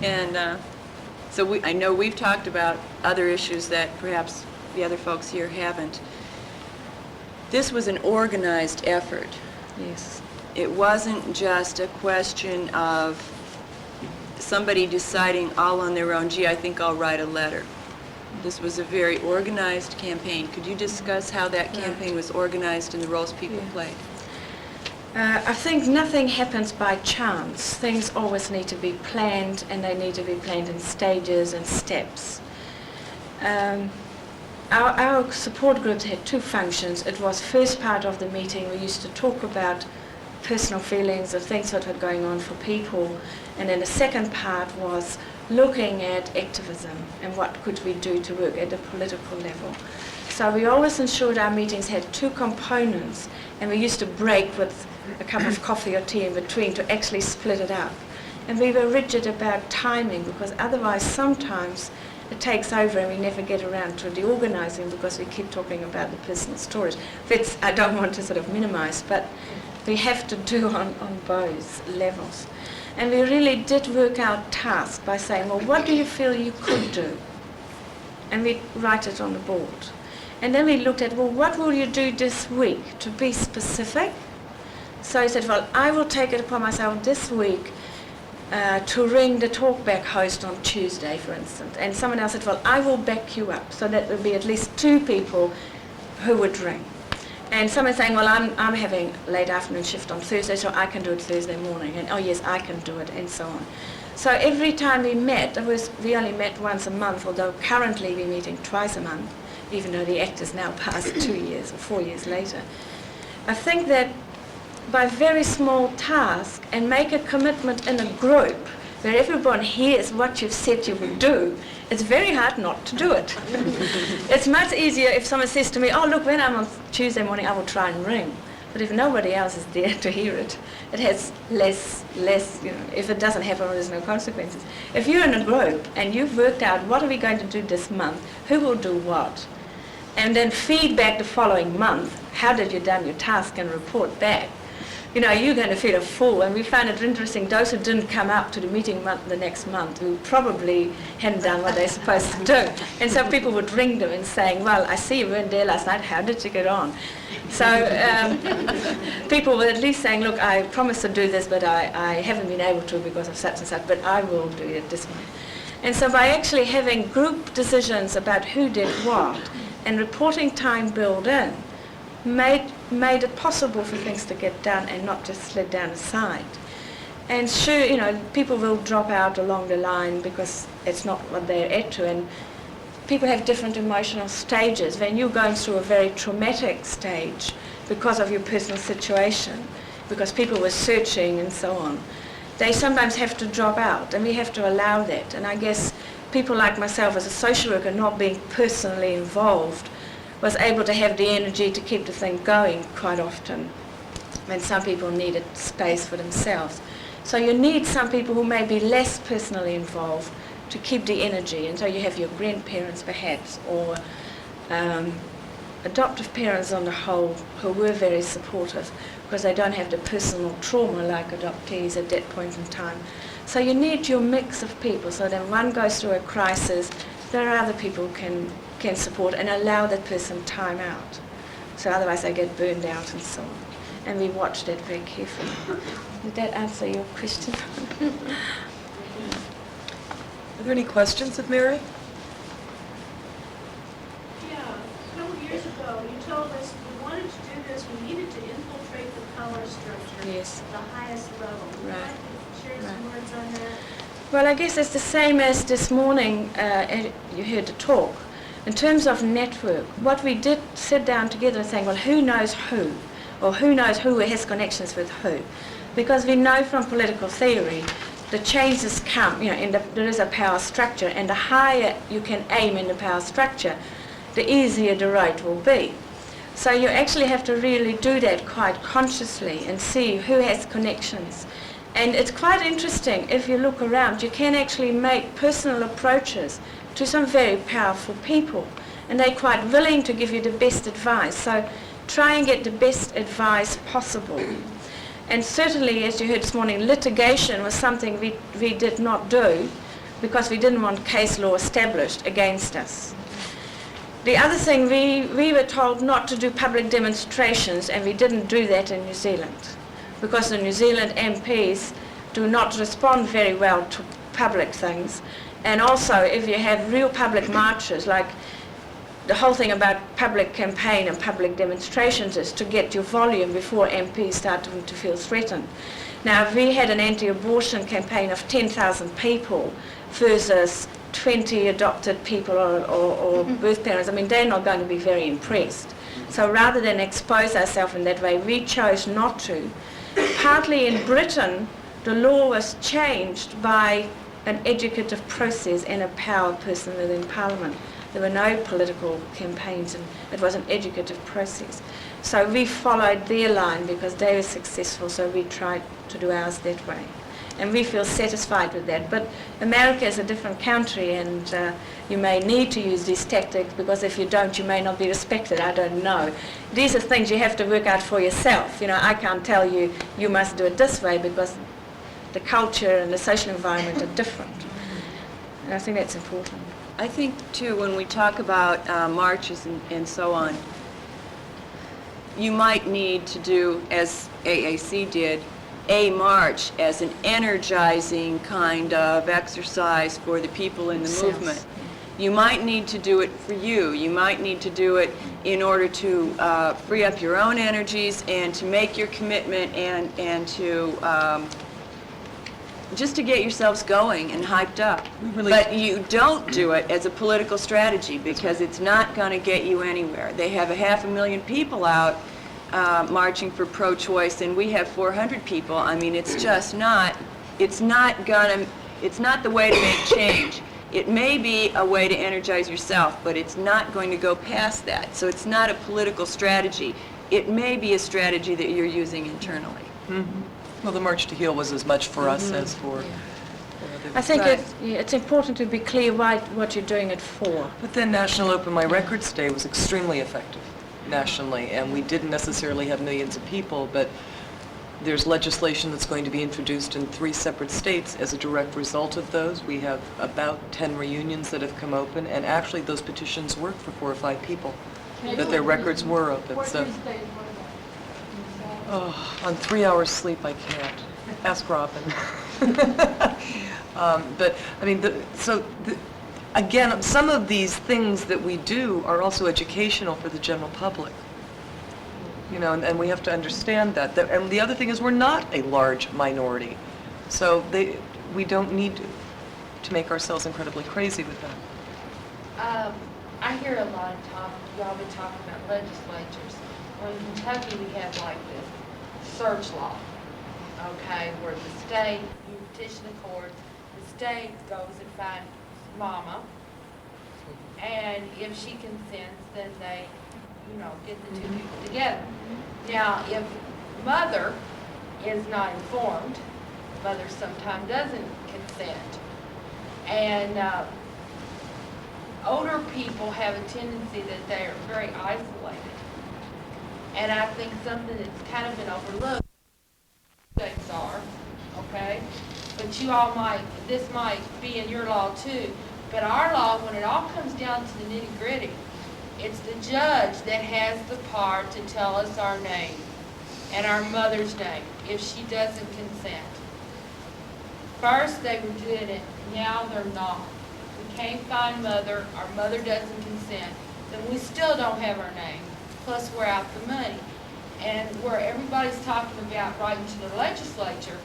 And so I know we've talked about other issues that perhaps the other folks here haven't. This was an organized effort. Yes. It wasn't just a question of somebody deciding all on their own, gee, I think I'll write a letter. This was a very organized campaign. Could you discuss how that campaign was organized and the roles people played? I think nothing happens by chance. Things always need to be planned, and they need to be planned in stages and steps. Our support groups had 2 functions. It was first part of the meeting, we used to talk about personal feelings and things that were going on for people. And then the second part was looking at activism and what could we do to work at a political level. So we always ensured our meetings had 2 components, and we used to break with a cup of coffee or tea in between to actually split it up. And we were rigid about timing, because otherwise sometimes it takes over and we never get around to the organizing because we keep talking about the personal stories, which I don't want to sort of minimize, but we have to do on both levels. And we really did work out tasks by saying, well, what do you feel you could do? And we write it on the board. And then we looked at, well, what will you do this week to be specific? So I said, well, I will take it upon myself this week to ring the talkback host on Tuesday, for instance. And someone else said, well, I will back you up. So that would be at least 2 people who would ring. And someone saying, well, I'm having late afternoon shift on Thursday, so I can do it Thursday morning. And, oh, yes, I can do it, and so on. So every time we met, we only met once a month, although currently we're meeting twice a month, even though the act is now past 2 years or 4 years later. I think that by very small tasks and make a commitment in a group where everyone hears what you've said you will do, it's very hard not to do it. It's much easier if someone says to me, oh, look, when I'm on Tuesday morning, I will try and ring. But if nobody else is there to hear it, it has less, if it doesn't happen, there's no consequences. If you're in a group and you've worked out what are we going to do this month, who will do what, and then feedback the following month, how did you done your task and report back, you're going to feel a fool. And we found it interesting, those who didn't come up to the meeting the next month, who probably hadn't done what they're supposed to do. And so people would ring them and saying, well, I see you weren't there last night, how did you get on? So people were at least saying, look, I promised to do this, but I haven't been able to because of such and such, but I will do it this way. And so by actually having group decisions about who did what and reporting time built in, made it possible for things to get done and not just slid down the side. And sure, people will drop out along the line because it's not what they're into, and people have different emotional stages. When you're going through a very traumatic stage because of your personal situation, because people were searching and so on, they sometimes have to drop out, and we have to allow that. And I guess people like myself as a social worker, not being personally involved, was able to have the energy to keep the thing going quite often when some people needed space for themselves. So you need some people who may be less personally involved to keep the energy, and so you have your grandparents perhaps, or adoptive parents on the whole who were very supportive because they don't have the personal trauma like adoptees at that point in time. So you need your mix of people, so then one goes through a crisis, there are other people who can support and allow that person time out. So otherwise they get burned out and so on. And we watch that very carefully. Did that answer your question? Are there any questions of Mary? Yeah, a couple of years ago, you told us we wanted to do this, we needed to infiltrate the power structure. Yes. At the highest level. Right. Would you share some words on that? Well, I guess it's the same as this morning you heard the talk. In terms of network, what we did sit down together and saying, well, who knows who? Or who knows who has connections with who? Because we know from political theory, the changes come, there is a power structure, and the higher you can aim in the power structure, the easier the road will be. So you actually have to really do that quite consciously and see who has connections. And it's quite interesting, if you look around, you can actually make personal approaches to some very powerful people, and they're quite willing to give you the best advice. So try and get the best advice possible. And certainly, as you heard this morning, litigation was something we did not do because we didn't want case law established against us. The other thing, we were told not to do public demonstrations, and we didn't do that in New Zealand because the New Zealand MPs do not respond very well to public things. And also, if you have real public marches, like the whole thing about public campaign and public demonstrations is to get your volume before MPs start to feel threatened. Now, if we had an anti-abortion campaign of 10,000 people versus 20 adopted people or birth parents, I mean, they're not going to be very impressed. So rather than expose ourselves in that way, we chose not to. Partly in Britain, the law was changed by an educative process and a power person within Parliament. There were no political campaigns, and it was an educative process. So we followed their line because they were successful, so we tried to do ours that way. And we feel satisfied with that. But America is a different country, and you may need to use these tactics because if you don't, you may not be respected. I don't know. These are things you have to work out for yourself. I can't tell you, you must do it this way because the culture and the social environment are different. And I think that's important. I think, too, when we talk about marches and so on, you might need to do, as AAC did, a march as an energizing kind of exercise for the people in the movement. You might need to do it for you. You might need to do it in order to free up your own energies and to make your commitment and to just to get yourselves going and hyped up. But you don't do it as a political strategy because it's not going to get you anywhere. They have 500,000 people out marching for pro-choice and we have 400 people, I mean, it's just not, it's not the way to make change. It may be a way to energize yourself, but it's not going to go past that. So it's not a political strategy. It may be a strategy that you're using internally. Well, the March to Heal was as much for us as for the... I think it's important to be clear what you're doing it for. But then National Open My Records Day was extremely effective nationally, and we didn't necessarily have millions of people, but there's legislation that's going to be introduced in 3 separate states as a direct result of those. We have about 10 reunions that have come open, and actually those petitions worked for 4 or 5 people, that their records were open. So, on 3 hours sleep, I can't. Ask Robin. But, I mean, again, some of these things that we do are also educational for the general public. You know, and we have to understand that. And the other thing is we're not a large minority. So we don't need to make ourselves incredibly crazy with that. I hear a lot of talk, y'all been talking about legislatures. Well, in Kentucky, we have like this search law, okay, where the state, you petition the courts, the state goes and finds mama, and if she consents, then they, you know, get the 2 people together. Now, if mother is not informed, mother sometimes doesn't consent. And older people have a tendency that they are very isolated. And I think something that's kind of been overlooked, states are, okay? But you all might, this might be in your law too, but our law, when it all comes down to the nitty-gritty, it's the judge that has the power to tell us our name and our mother's name if she doesn't consent. First they were doing it, now they're not. We can't find mother, our mother doesn't consent, then we still don't have our name, plus we're out the money. And where everybody's talking about writing to the legislature,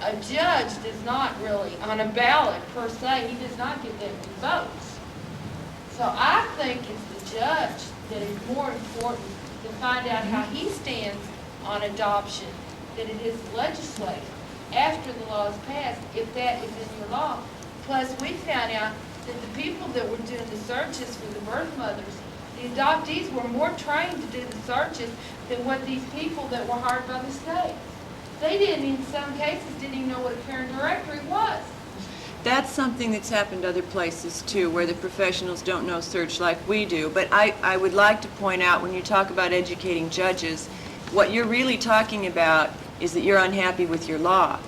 a judge does not really, on a ballot per se, he does not give them the votes. So I think it's the judge that is more important to find out how he stands on adoption than it is the legislator after the law is passed, if that is in your law. Plus, we found out that the people that were doing the searches for the birth mothers, the adoptees were more trained to do the searches than what these people that were hired by the state. They didn't, in some cases, didn't even know what a parent directory was. That's something that's happened other places too, where the professionals don't know search like we do. But I would like to point out, when you talk about educating judges, what you're really talking about is that you're unhappy with your law.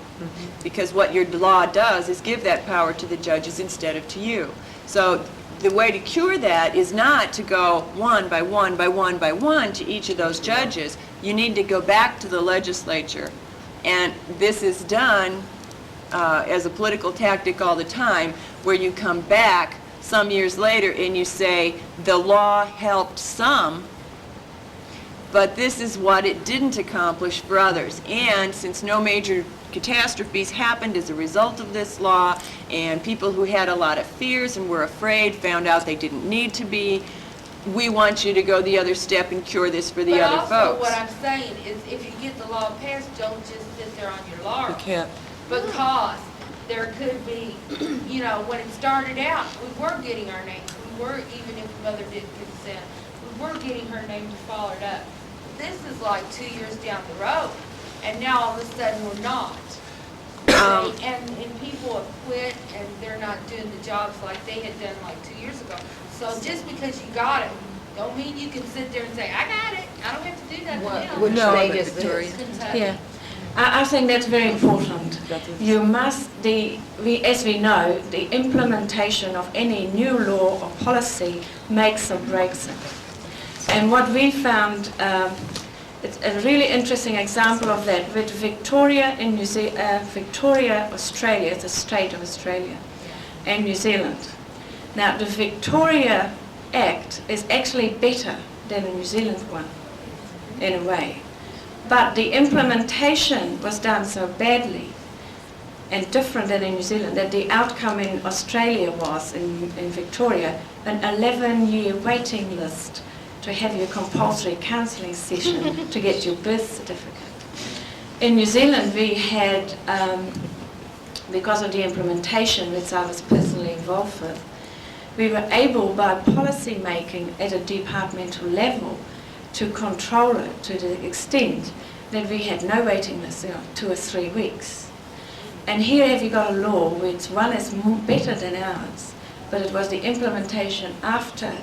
Because what your law does is give that power to the judges instead of to you. So the way to cure that is not to go one by one by one by one to each of those judges. You need to go back to the legislature. And this is done as a political tactic all the time, where you come back some years later and you say, the law helped some, but this is what it didn't accomplish for others. And since no major catastrophes happened as a result of this law, and people who had a lot of fears and were afraid found out they didn't need to be, we want you to go the other step and cure this for the other folks. But also what I'm saying is, if you get the law passed, don't just sit there on your laurels. You can't. Because there could be, you know, when it started out, we were getting our names. We were, even if mother didn't consent, we were getting her name followed up. This is like 2 years down the road, and now all of a sudden we're not. And people have quit, and they're not doing the jobs like they had done like 2 years ago. So just because you got it, don't mean you can sit there and say, I got it. I don't have to do nothing else. Which No, state but is this? Kentucky. Yeah. I think that's very important. You must, as we know, the implementation of any new law or policy makes or breaks it. And what we found, it's a really interesting example of that with Victoria in Victoria, Australia, the state of Australia, and New Zealand. Now, the Victoria Act is actually better than the New Zealand one, in a way. But the implementation was done so badly and different than in New Zealand that the outcome in Australia was, in Victoria, an 11-year waiting list to have your compulsory counselling session to get your birth certificate. In New Zealand, we had, because of the implementation, which I was personally involved with, we were able, by policy making at a departmental level, to control it to the extent that we had no waiting list, 2 or 3 weeks. And here have you got a law which one is better than ours, but it was the implementation after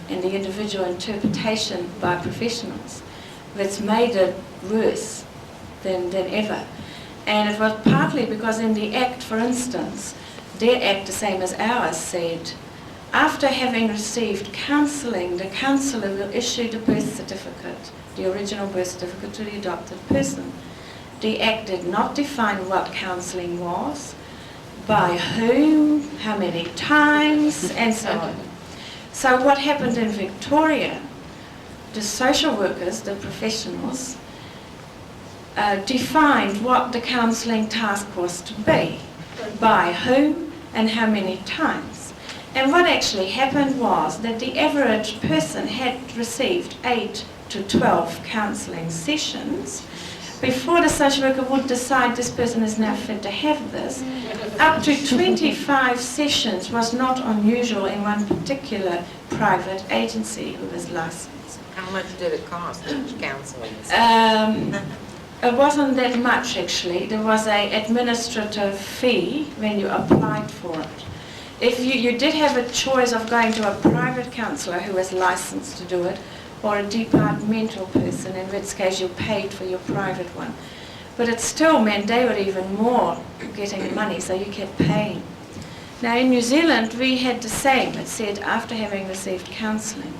and the individual interpretation by professionals that's made it worse than ever. And it was partly because in the Act, for instance, their Act, the same as ours, said, after having received counselling, the counsellor will issue the birth certificate, the original birth certificate, to the adopted person. The Act did not define what counselling was, by whom, how many times, and so on. So what happened in Victoria, the social workers, the professionals, defined what the counselling task was to be, by whom and how many times. And what actually happened was that the average person had received 8 to 12 counselling sessions before the social worker would decide this person is now fit to have this. Up to 25 sessions was not unusual in one particular private agency who was licensed. How much did it cost each counselling? It wasn't that much actually. There was an administrative fee when you applied for it. If you did have a choice of going to a private counsellor who was licensed to do it, or a departmental person, in which case you paid for your private one. But it still meant they were even more getting money, so you kept paying. Now in New Zealand we had the same. It said after having received counselling.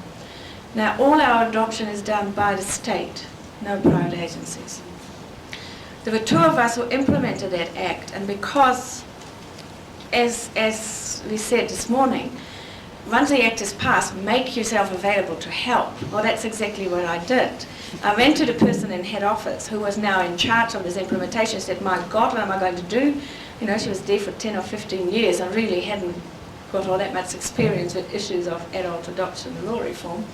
Now all our adoption is done by the state, no private agencies. There were 2 of us who implemented that Act, and because, as we said this morning, once the Act is passed, make yourself available to help. Well, that's exactly what I did. I went to the person in head office who was now in charge of this implementation, said, my God, what am I going to do? You know, she was there for 10 or 15 years and really hadn't got all that much experience with issues of adult adoption and law reform.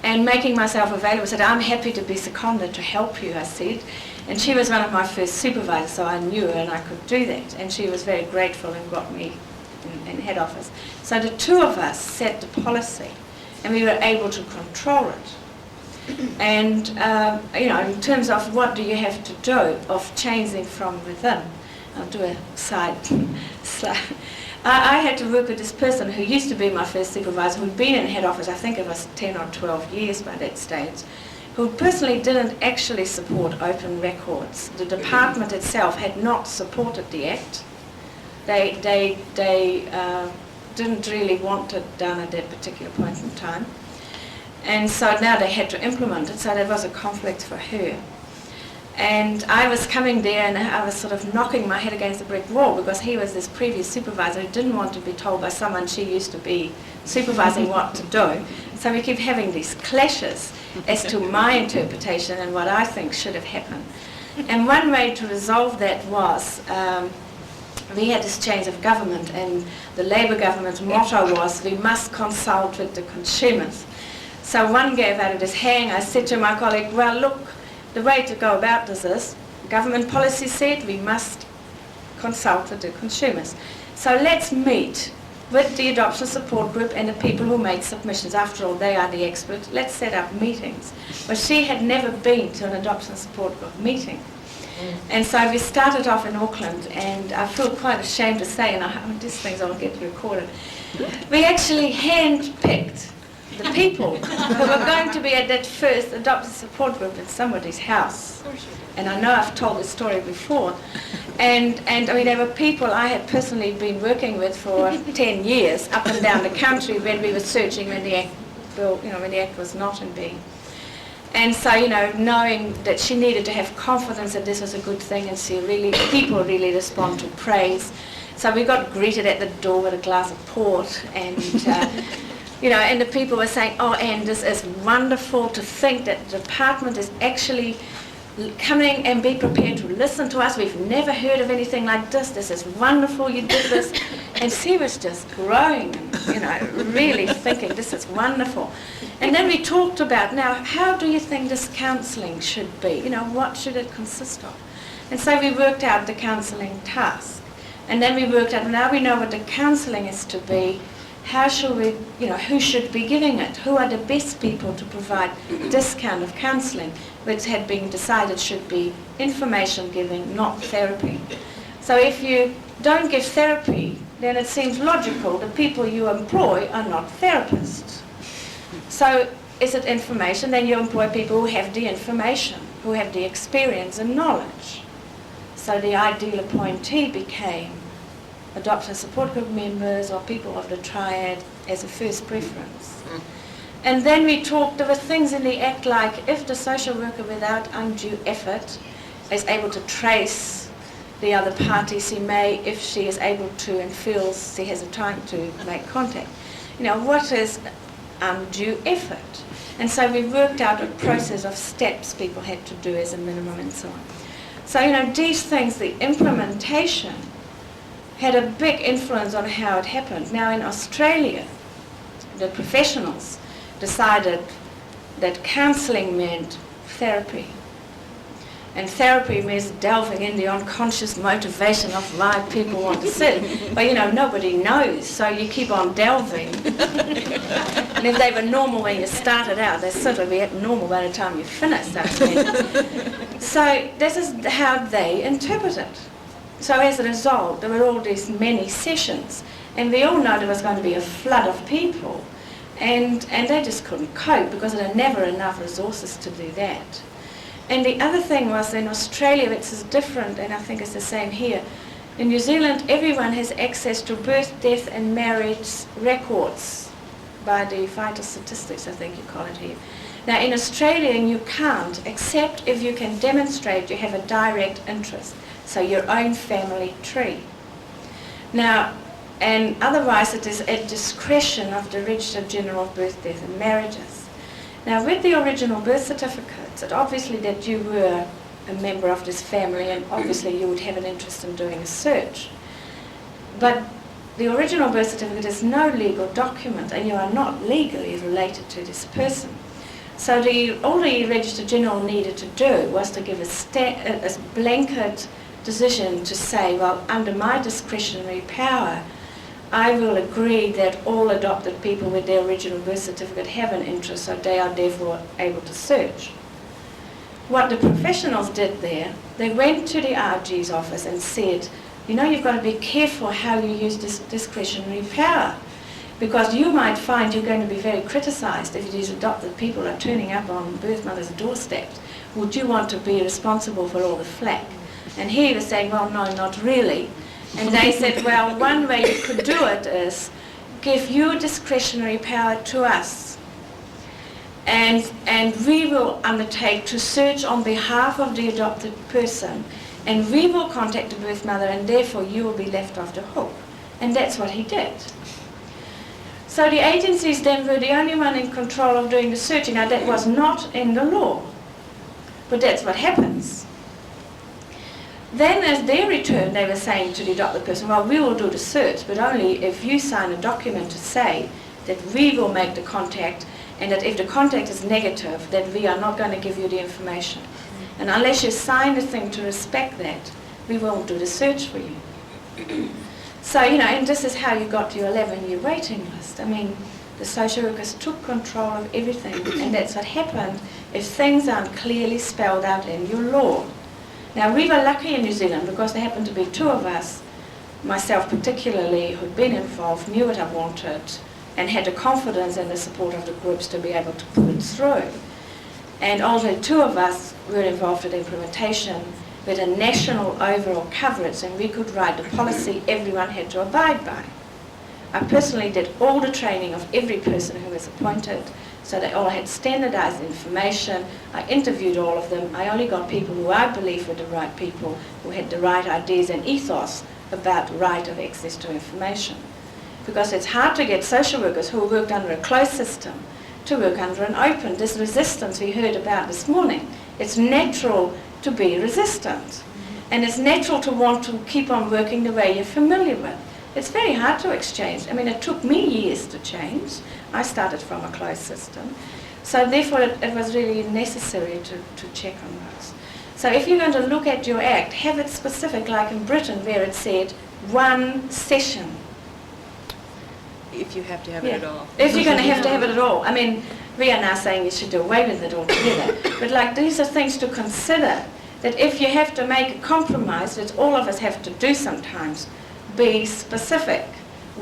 And making myself available, I said, I'm happy to be seconded to help you, I said. And she was one of my first supervisors, so I knew her and I could do that. And she was very grateful and got me in head office. So the 2 of us set the policy and we were able to control it. And, in terms of what do you have to do of changing from within, I'll do a side. I had to work with this person who used to be my first supervisor, who'd been in head office, I think it was 10 or 12 years by that stage, who personally didn't actually support open records. The department itself had not supported the Act. They didn't really want it done at that particular point in time. And so now they had to implement it, so there was a conflict for her. And I was coming there and I was sort of knocking my head against a brick wall because he was this previous supervisor who didn't want to be told by someone she used to be supervising what to do. So we keep having these clashes as to my interpretation and what I think should have happened. And one way to resolve that was, we had this change of government and the Labour government's motto was, we must consult with the consumers. So one gave out of this hang. I said to my colleague, well look, the way to go about this is, government policy said we must consult with the consumers. So let's meet with the adoption support group and the people who make submissions. After all, they are the experts. Let's set up meetings. But she had never been to an adoption support group meeting. And so we started off in Auckland, and I feel quite ashamed to say, and these things all get recorded, we actually hand-picked the people who were going to be at that first adoption support group in somebody's house. And I know I've told this story before. And I mean, there were people I had personally been working with for 10 years up and down the country when we were searching when the Act, when the Act was not in being. And so, knowing that she needed to have confidence that this was a good thing, and people really respond to praise. So we got greeted at the door with a glass of port, and and the people were saying, oh, Anne, this is wonderful to think that the department is actually coming and be prepared to listen to us. We've never heard of anything like this. This is wonderful, you did this. And she was just growing and really thinking this is wonderful. And then we talked about, now, how do you think this counselling should be? What should it consist of? And so we worked out the counselling task. And then we worked out, now we know what the counselling is to be, how should we, who should be giving it? Who are the best people to provide this kind of counselling, which had been decided should be information giving, not therapy. So if you don't give therapy, then it seems logical the people you employ are not therapists. So is it information? Then you employ people who have the information, who have the experience and knowledge. So the ideal appointee became adoption support group members or people of the triad as a first preference. And then we talked, there were things in the Act like if the social worker without undue effort is able to trace the other parties, she may, if she is able to and feels she has the time to make contact. What is undue effort? And so we worked out a process of steps people had to do as a minimum and so on. So, these things, the implementation had a big influence on how it happened. Now in Australia, the professionals decided that counselling meant therapy. And therapy means delving in the unconscious motivation of why people want to sit. But nobody knows, so you keep on delving. And if they were normal when you started out, they sort of be abnormal by the time you finish. So this is how they interpret it. So as a result, there were all these many sessions, and we all know there was going to be a flood of people, and they just couldn't cope because there are never enough resources to do that. And the other thing was in Australia, which is different, and I think it's the same here. In New Zealand, everyone has access to birth, death and marriage records by the vital statistics, I think you call it here. Now in Australia, you can't, except if you can demonstrate you have a direct interest, so your own family tree. Now, and otherwise it is at discretion of the Registrar General of Birth, Death and Marriages. Now with the original birth certificates, it obviously that you were a member of this family and obviously you would have an interest in doing a search. But the original birth certificate is no legal document and you are not legally related to this person. So all the Registrar General needed to do was to give a blanket decision to say, well, under my discretionary power, I will agree that all adopted people with their original birth certificate have an interest, so they are therefore able to search. What the professionals did there, they went to the RG's office and said, you've got to be careful how you use this discretionary power, because you might find you're going to be very criticised if these adopted people are turning up on birth mothers' doorsteps. Would you want to be responsible for all the flack? And he was saying, well, no, not really. And they said, well, one way you could do it is give your discretionary power to us. And we will undertake to search on behalf of the adopted person. And we will contact the birth mother, and therefore you will be left off the hook. And that's what he did. So the agencies then were the only one in control of doing the searching. Now that was not in the law, but that's what happens. Then as they returned, they were saying to the adopted person, well, we will do the search, but only if you sign a document to say that we will make the contact, and that if the contact is negative, that we are not going to give you the information. And unless you sign the thing to respect that, we won't do the search for you. So, and this is how you got your 11-year waiting list. I mean, the social workers took control of everything, and that's what happened if things aren't clearly spelled out in your law. Now, we were lucky in New Zealand because there happened to be two of us, myself particularly, who'd been involved, knew what I wanted, and had the confidence and the support of the groups to be able to pull it through. And also two of us were involved in implementation with a national overall coverage, and we could write the policy everyone had to abide by. I personally did all the training of every person who was appointed, so they all had standardized information. I interviewed all of them. I only got people who I believe were the right people, who had the right ideas and ethos about right of access to information. Because it's hard to get social workers who worked under a closed system to work under an open. This resistance we heard about this morning, it's natural to be resistant. And it's natural to want to keep on working the way you're familiar with. It's very hard to exchange. I mean, it took me years to change. I started from a closed system. So therefore, it was really necessary to check on those. So if you're going to look at your act, have it specific, like in Britain, where it said 1 session. If you have to have it at all. If you're going to have it at all. I mean, we are now saying you should do away with it altogether. But like, these are things to consider, that if you have to make a compromise, which all of us have to do sometimes, be specific,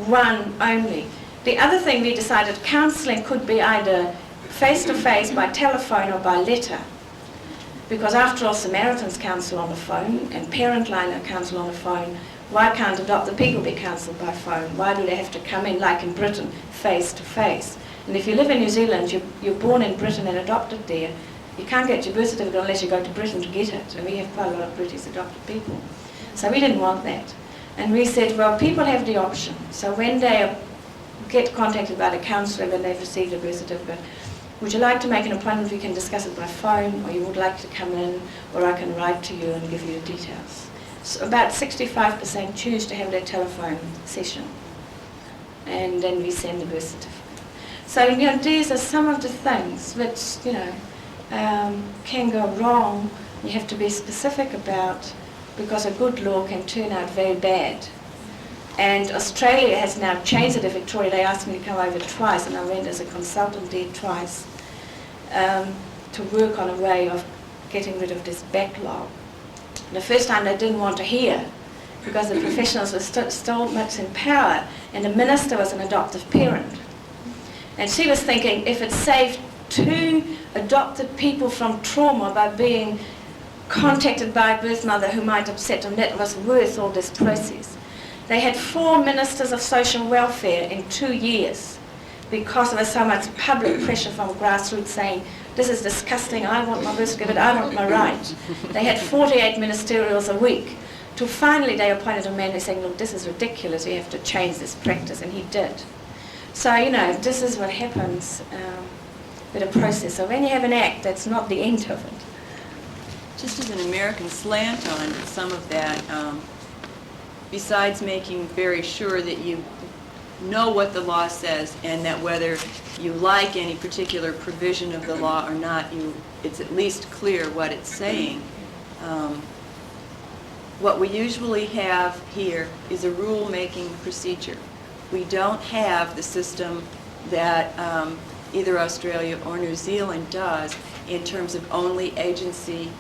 1 only. The other thing we decided, counselling could be either face-to-face, by telephone, or by letter. Because after all, Samaritans counsel on the phone, and Parent Line counsel on the phone. Why can't adopted people be counselled by phone? Why do they have to come in, like in Britain, face-to-face? And if you live in New Zealand, you're born in Britain and adopted there, you can't get your birth certificate unless you go to Britain to get it. And we have quite a lot of British adopted people. So we didn't want that. And we said, well, people have the option. So when they get contacted by the counsellor when they've received a birth certificate, would you like to make an appointment? We can discuss it by phone, or you would like to come in, or I can write to you and give you the details. So about 65% choose to have their telephone session. And then we send the birth certificate. So, you know, these are some of the things which, you know, can go wrong. You have to be specific about, because a good law can turn out very bad. And Australia has now changed it. In Victoria, they asked me to come over twice, and I went as a consultant there twice to work on a way of getting rid of this backlog. The first time they didn't want to hear, because the professionals were still much in power, and the minister was an adoptive parent. And she was thinking, if it saved 2 adopted people from trauma by being contacted by a birth mother who might upset them, that was worth all this process. They had 4 ministers of social welfare in 2 years because there was so much public pressure from grassroots saying, this is disgusting, I want my birth certificate, I want my right. They had 48 ministerials a week. Till finally they appointed a man who's saying, look, this is ridiculous, we have to change this practice, and he did. So, you know, this is what happens with a process. So when you have an act, that's not the end of it. Just as an American slant on some of that, besides making very sure that you know what the law says, and that whether you like any particular provision of the law or not, it's at least clear what it's saying. What we usually have here is a rule-making procedure. We don't have the system that either Australia or New Zealand does in terms of only agency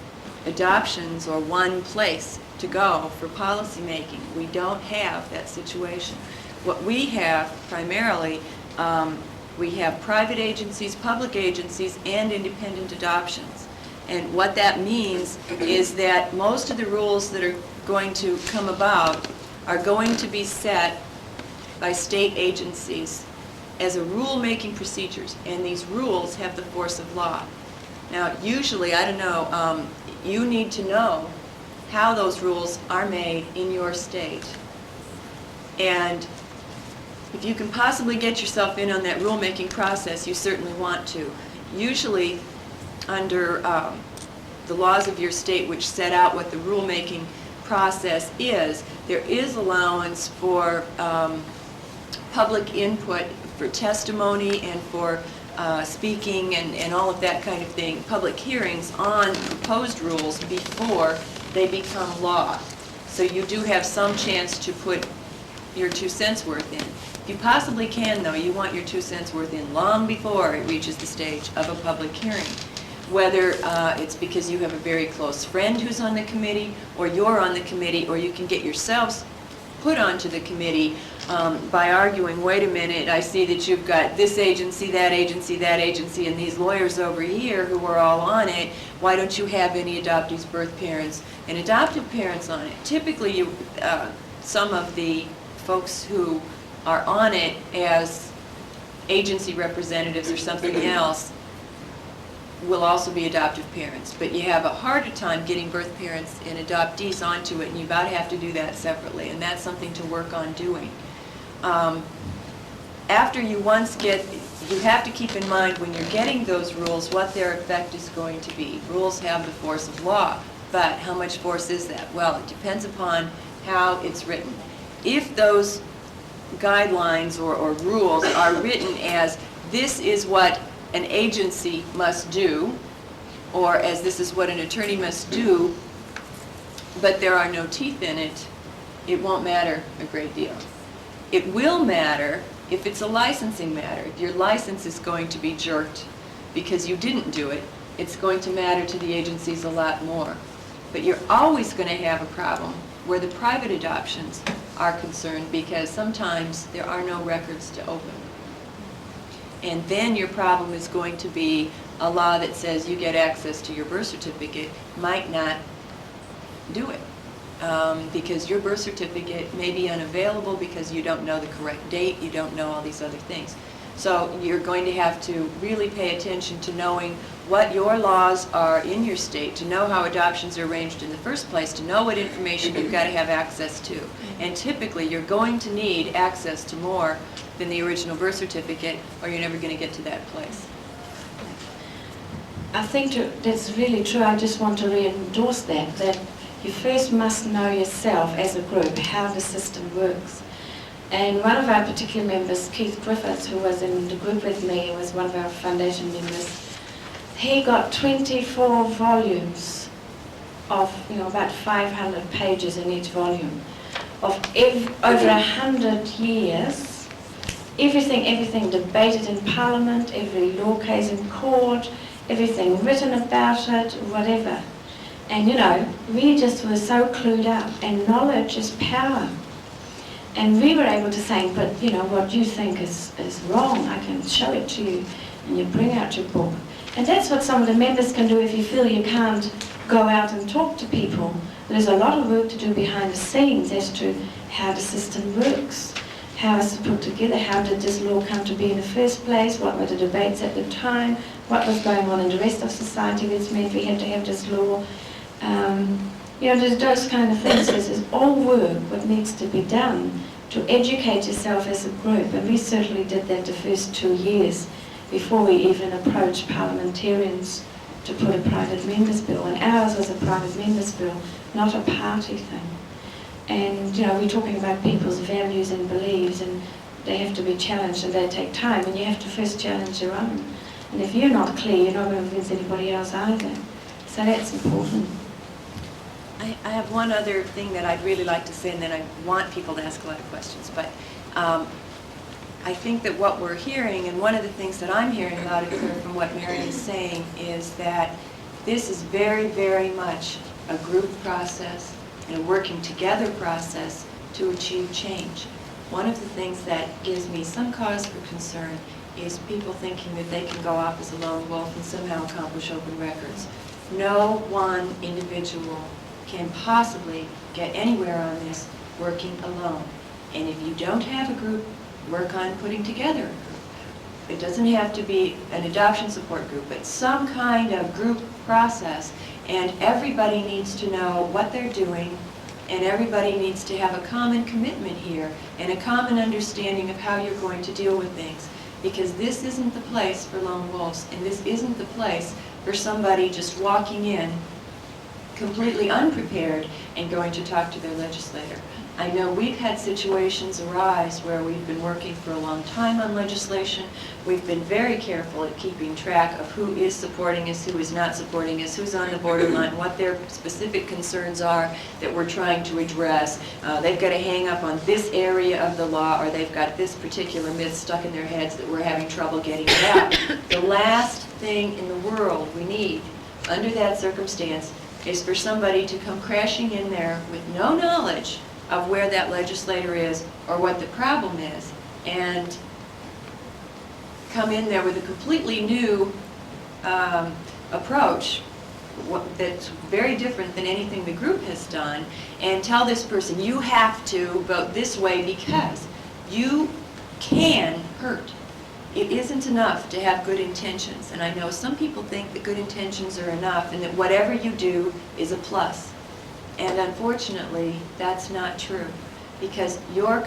adoptions or one place to go for policy making. We don't have that situation. What we have primarily, we have private agencies, public agencies, and independent adoptions. And what that means is that most of the rules that are going to come about are going to be set by state agencies as a rule-making procedures, and these rules have the force of law. Now, usually, I don't know, you need to know how those rules are made in your state. And if you can possibly get yourself in on that rule-making process, you certainly want to. Usually, under the laws of your state, which set out what the rule-making process is, there is allowance for public input, for testimony, and for speaking and all of that kind of thing, public hearings on proposed rules before they become law. So you do have some chance to put your 2 cents worth in. If you possibly can, though, you want your 2 cents worth in long before it reaches the stage of a public hearing. Whether it's because you have a very close friend who's on the committee, or you're on the committee, or you can get yourselves put onto the committee by arguing, wait a minute, I see that you've got this agency, that agency, that agency, and these lawyers over here who are all on it. Why don't you have any adoptees, birth parents, and adoptive parents on it? Typically, some of the folks who are on it as agency representatives or something else will also be adoptive parents, but you have a harder time getting birth parents and adoptees onto it, and you about have to do that separately, and that's something to work on doing. After you once get, you have to keep in mind when you're getting those rules what their effect is going to be. Rules have the force of law, but how much force is that? Well, it depends upon how it's written. If those guidelines or rules are written as, this is what an agency must do, or as this is what an attorney must do, but there are no teeth in it, it won't matter a great deal. It will matter if it's a licensing matter. If your license is going to be jerked because you didn't do it, it's going to matter to the agencies a lot more. But you're always going to have a problem where the private adoptions are concerned, because sometimes there are no records to open. And then your problem is going to be a law that says you get access to your birth certificate might not do it. Because your birth certificate may be unavailable because you don't know the correct date, you don't know all these other things. So you're going to have to really pay attention to knowing what your laws are in your state, to know how adoptions are arranged in the first place, to know what information you've got to have access to. And typically, you're going to need access to more than the original birth certificate, or you're never going to get to that place. I think that's really true. I just want to re-endorse that you first must know yourself as a group, how the system works. And one of our particular members, Keith Griffiths, who was in the group with me, was one of our foundation members, he got 24 volumes of, about 500 pages in each volume, of over 100 years, everything debated in Parliament, every law case in court, everything written about it, whatever. And we just were so clued up, and knowledge is power. And we were able to say, but what you think is wrong, I can show it to you, and you bring out your book. And that's what some of the members can do if you feel you can't go out and talk to people. There's a lot of work to do behind the scenes as to how the system works, how it's put together, how did this law come to be in the first place, what were the debates at the time, what was going on in the rest of society which meant we had to have this law. There's those kind of things. There's all work what needs to be done to educate yourself as a group, and we certainly did that the first 2 years before we even approached parliamentarians to put a private members bill. And ours was a private members bill, not a party thing. And we're talking about people's values and beliefs, and they have to be challenged, and they take time, and you have to first challenge your own. And if you're not clear, you're not going to convince anybody else either. So that's important. I have one other thing that I'd really like to say, and then I want people to ask a lot of questions. But I think that what we're hearing, and one of the things that I'm hearing loud and clear from what Mary is saying, is that this is very, very much a group process and a working together process to achieve change. One of the things that gives me some cause for concern is people thinking that they can go off as a lone wolf and somehow accomplish open records. No one individual can possibly get anywhere on this working alone. And if you don't have a group, work on putting together a group. It doesn't have to be an adoption support group, but some kind of group process, and everybody needs to know what they're doing, and everybody needs to have a common commitment here and a common understanding of how you're going to deal with things. Because this isn't the place for lone wolves, and this isn't the place for somebody just walking in completely unprepared and going to talk to their legislator. I know we've had situations arise where we've been working for a long time on legislation. We've been very careful at keeping track of who is supporting us, who is not supporting us, who's on the borderline, what their specific concerns are that we're trying to address. They've got a hang up on this area of the law, or they've got this particular myth stuck in their heads that we're having trouble getting it out. The last thing in the world we need under that circumstance is for somebody to come crashing in there with no knowledge of where that legislator is or what the problem is, and come in there with a completely new approach that's very different than anything the group has done, and tell this person, you have to vote this way because you can hurt. It isn't enough to have good intentions, and I know some people think that good intentions are enough and that whatever you do is a plus. And unfortunately, that's not true, because your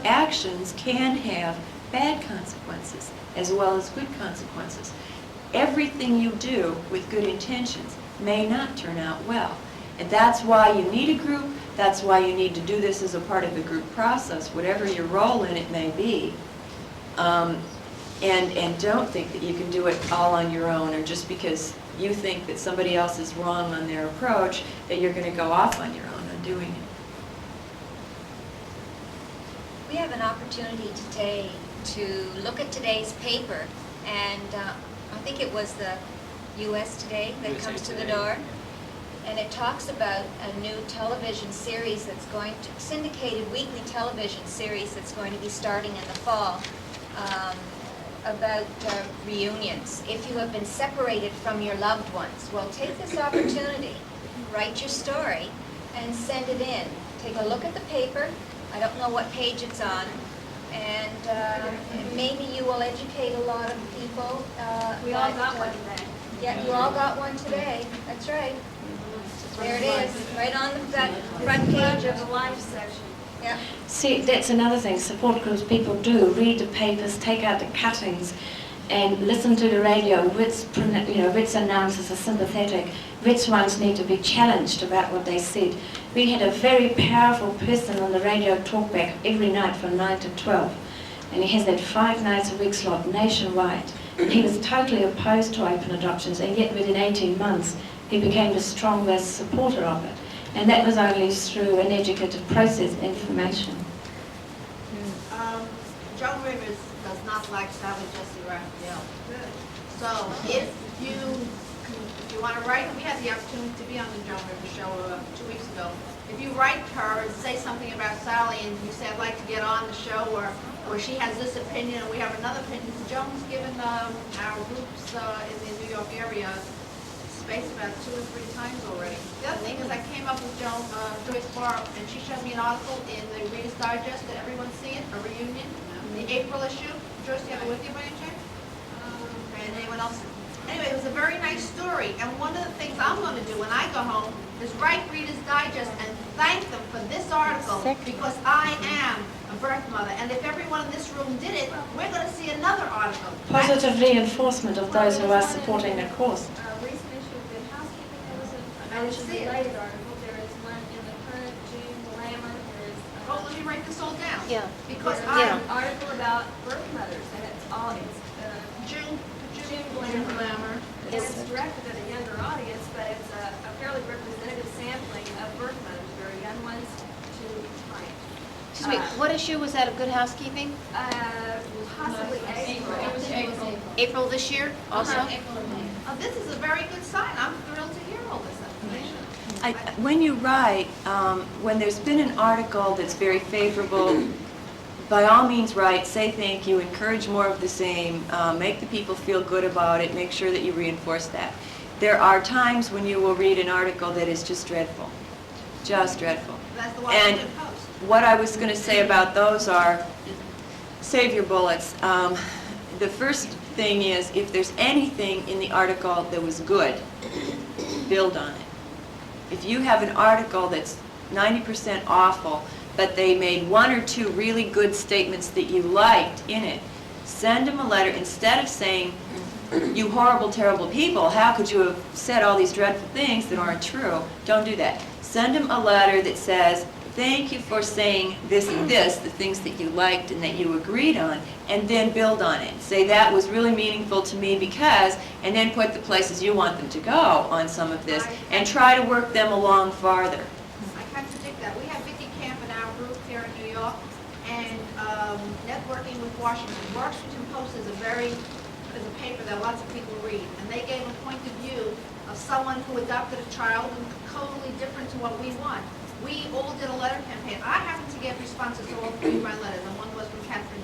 actions can have bad consequences as well as good consequences. Everything you do with good intentions may not turn out well. And that's why you need a group, That's why you need to do this as a part of the group process, whatever your role in it may be. And don't think that you can do it all on your own, or just because you think that somebody else is wrong on their approach, that you're going to go off on your own on doing it. We have an opportunity today to look at today's paper, and I think it was the U.S. Today that comes to the door, and it talks about a new television series that's going to, syndicated weekly television series that's going to be starting in the fall, about reunions. If you have been separated from your loved ones, well, take this opportunity, write your story, and send it in. Take a look at the paper. I don't know what page it's on, and maybe you will educate a lot of people. We all got one today. Yeah, you all got one today. That's right. There it is, right on that front page of the life section. Yeah. See, that's another thing support groups people do. Read the papers, take out the cuttings, and listen to the radio. Which announcers are sympathetic, which ones need to be challenged about what they said. We had a very powerful person on the radio talkback every night from 9 to 12. And he has that 5 nights a week slot nationwide. And he was totally opposed to open adoptions, and yet within 18 months he became the strongest supporter of it. And that was only through an educative process, information. Joan Rivers does not like Sally Jesse Raphael. So if you want to write, we had the opportunity to be on the Joan Rivers show 2 weeks ago. If you write her and say something about Sally and you say, I'd like to get on the show, or she has this opinion and we have another opinion, Joan's given our groups in the New York area space about 2 or 3 times already. The other thing is I came up with Joyce Barr, and she showed me an article in the Reader's Digest. Did everyone see it? A reunion? The April issue. Joyce, do you have it with you by any chance? And anyone else? Anyway, it was a very nice story, and one of the things I'm going to do when I go home is write Reader's Digest and thank them for this article, because I am a birth mother, and if everyone in this room did it, we're going to see another article. Positive reinforcement of those who are supporting the cause. Recent issue of Good Housekeeping, there was a related article. There is one in the current June Glamour. There is Oh, let me write this all down. Yeah. Because an article about birth mothers, and it's June Glamour. And it's directed at a younger audience, but it's a fairly representative sampling of birth mothers, very young ones to clients. Excuse me, what issue was that of Good Housekeeping? Possibly April. It was April. April this year also? April or May. This is a very good sign. I'm thrilled to hear all this information. When you write, when there's been an article that's very favorable, by all means write, say thank you, encourage more of the same, make the people feel good about it, make sure that you reinforce that. There are times when you will read an article that is just dreadful, just dreadful. That's the And Washington Post. what I was going to say about those are, save your bullets. The first thing is, if there's anything in the article that was good, build on it. If you have an article that's 90% awful, but they made 1 or 2 really good statements that you liked in it, send them a letter. Instead of saying, you horrible, terrible people, how could you have said all these dreadful things that aren't true? Don't do that. Send them a letter that says, thank you for saying this and this, the things that you liked and that you agreed on, and then build on it. Say that was really meaningful to me because, and then put the places you want them to go on some of this, and try to work them along farther. I contradict that. We have Vicki Camp in our group here in New York, and networking with Washington. Washington Post is a paper that lots of people read, and they gave a point of view of someone who adopted a child and totally different to what we want. We all did a letter campaign. I happened to get responses to all 3 of my letters, and one was from Catherine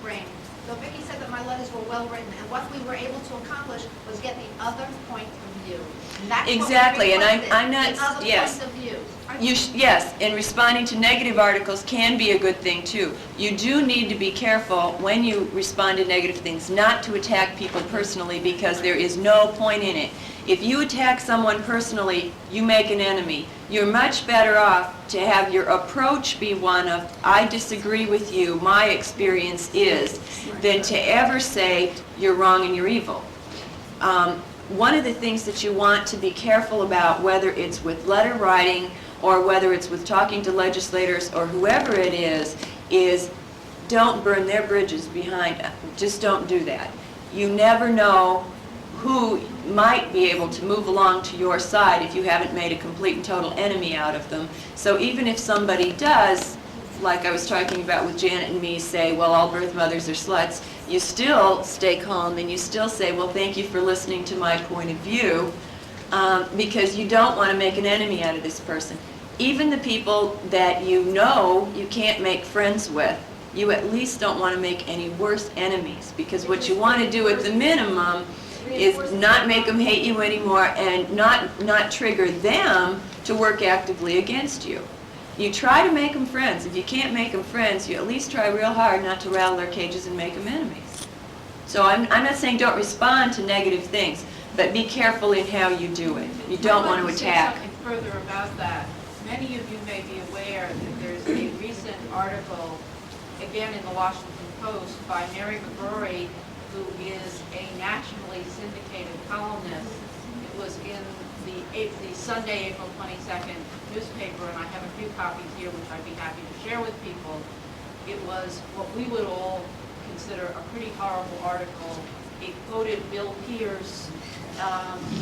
Grain. So Vicki said that my letters were well written, and what we were able to accomplish was get the other point of view. And that's Exactly, what we and requested, I'm not, the other yes. point of view. Yes, and responding to negative articles can be a good thing too. You do need to be careful when you respond to negative things, not to attack people personally, because there is no point in it. If you attack someone personally, you make an enemy. You're much better off to have your approach be one of, I disagree with you, my experience is, than to ever say, you're wrong and you're evil. One of the things that you want to be careful about, whether it's with letter writing or whether it's with talking to legislators or whoever it is don't burn their bridges behind, just don't do that. You never know who might be able to move along to your side if you haven't made a complete and total enemy out of them. So even if somebody does, like I was talking about with Janet and me, say, well, all birth mothers are sluts, you still stay calm and you still say, well, thank you for listening to my point of view, because you don't want to make an enemy out of this person. Even the people that you know you can't make friends with, you at least don't want to make any worse enemies, because what you want to do at the minimum is not make them hate you anymore and not trigger them to work actively against you. You try to make them friends. If you can't make them friends, you at least try real hard not to rattle their cages and make them enemies. So I'm not saying don't respond to negative things, but be careful in how you do it. You don't want to attack. I'd like to say something further about that. Many of you may be aware that there's a recent article, again in the Washington Post, by Mary McGrory, who is a nationally syndicated columnist. It was in the Sunday, April 22nd newspaper, and I have a few copies here which I'd be happy to share with people. It was what we would all consider a pretty horrible article. It quoted Bill Pierce.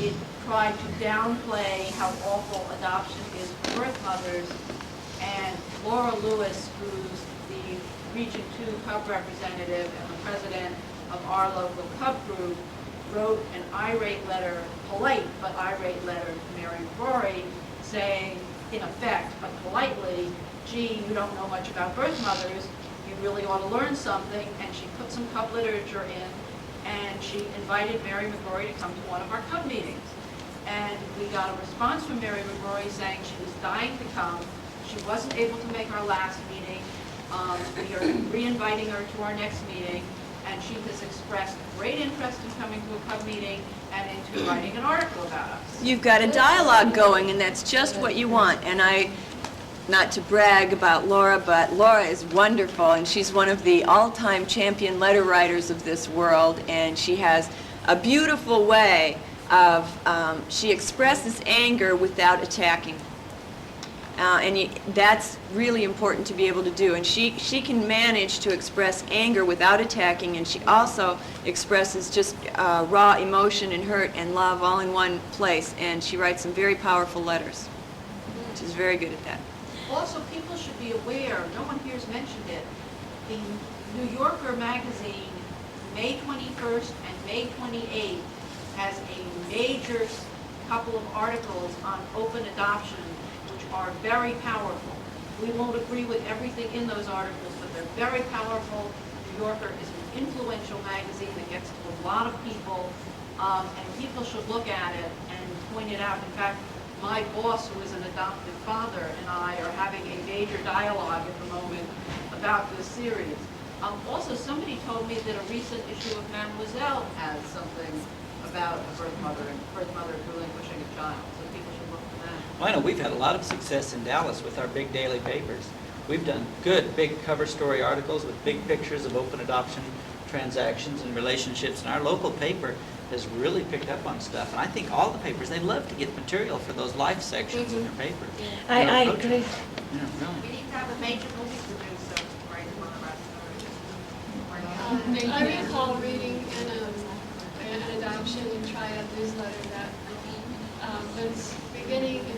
It tried to downplay how awful adoption is for birth mothers. And Laura Lewis, who's the Region 2 Cub representative and the president of our local Cub group, wrote an irate letter, polite but irate letter to Mary McGrory, saying, in effect, but politely, gee, you don't know much about birth mothers, you really ought to learn something. And she put some Cub literature in, and she invited Mary McGrory to come to one of our Cub meetings. And we got a response from Mary McGrory saying she was dying to come. She wasn't able to make our last meeting. We are re-inviting her to our next meeting, and she has expressed great interest in coming to a Cub meeting and into writing an article about us. You've got a dialogue going, and that's just what you want. And not to brag about Laura, but Laura is wonderful, and she's one of the all-time champion letter writers of this world, and she has a beautiful way of, she expresses anger without attacking. That's really important to be able to do. And she can manage to express anger without attacking, and she also expresses just raw emotion and hurt and love all in one place. And she writes some very powerful letters. She's very good at that. Also, people should be aware, no one here has mentioned it, the New Yorker magazine, May 21st and May 28th, has a major couple of articles on open adoption, which are very powerful. We won't agree with everything in those articles, but they're very powerful. New Yorker is an influential magazine that gets to a lot of people, and people should look at it and point it out. In fact, my boss, who is an adoptive father, and I are having a major dialogue at the moment about this series. Also, somebody told me that a recent issue of Mademoiselle has something about a birth mother and birth mother relinquishing a child, so people should look for that. Well, I know we've had a lot of success in Dallas with our big daily papers. We've done good big cover story articles with big pictures of open adoption transactions and relationships, and our local paper has really picked up on stuff. And I think all the papers, they love to get material for those life sections in their paper. I agree. Yeah, really. We need to have a major movie producer write one of our stories. I recall reading an adoption triad newsletter that was beginning an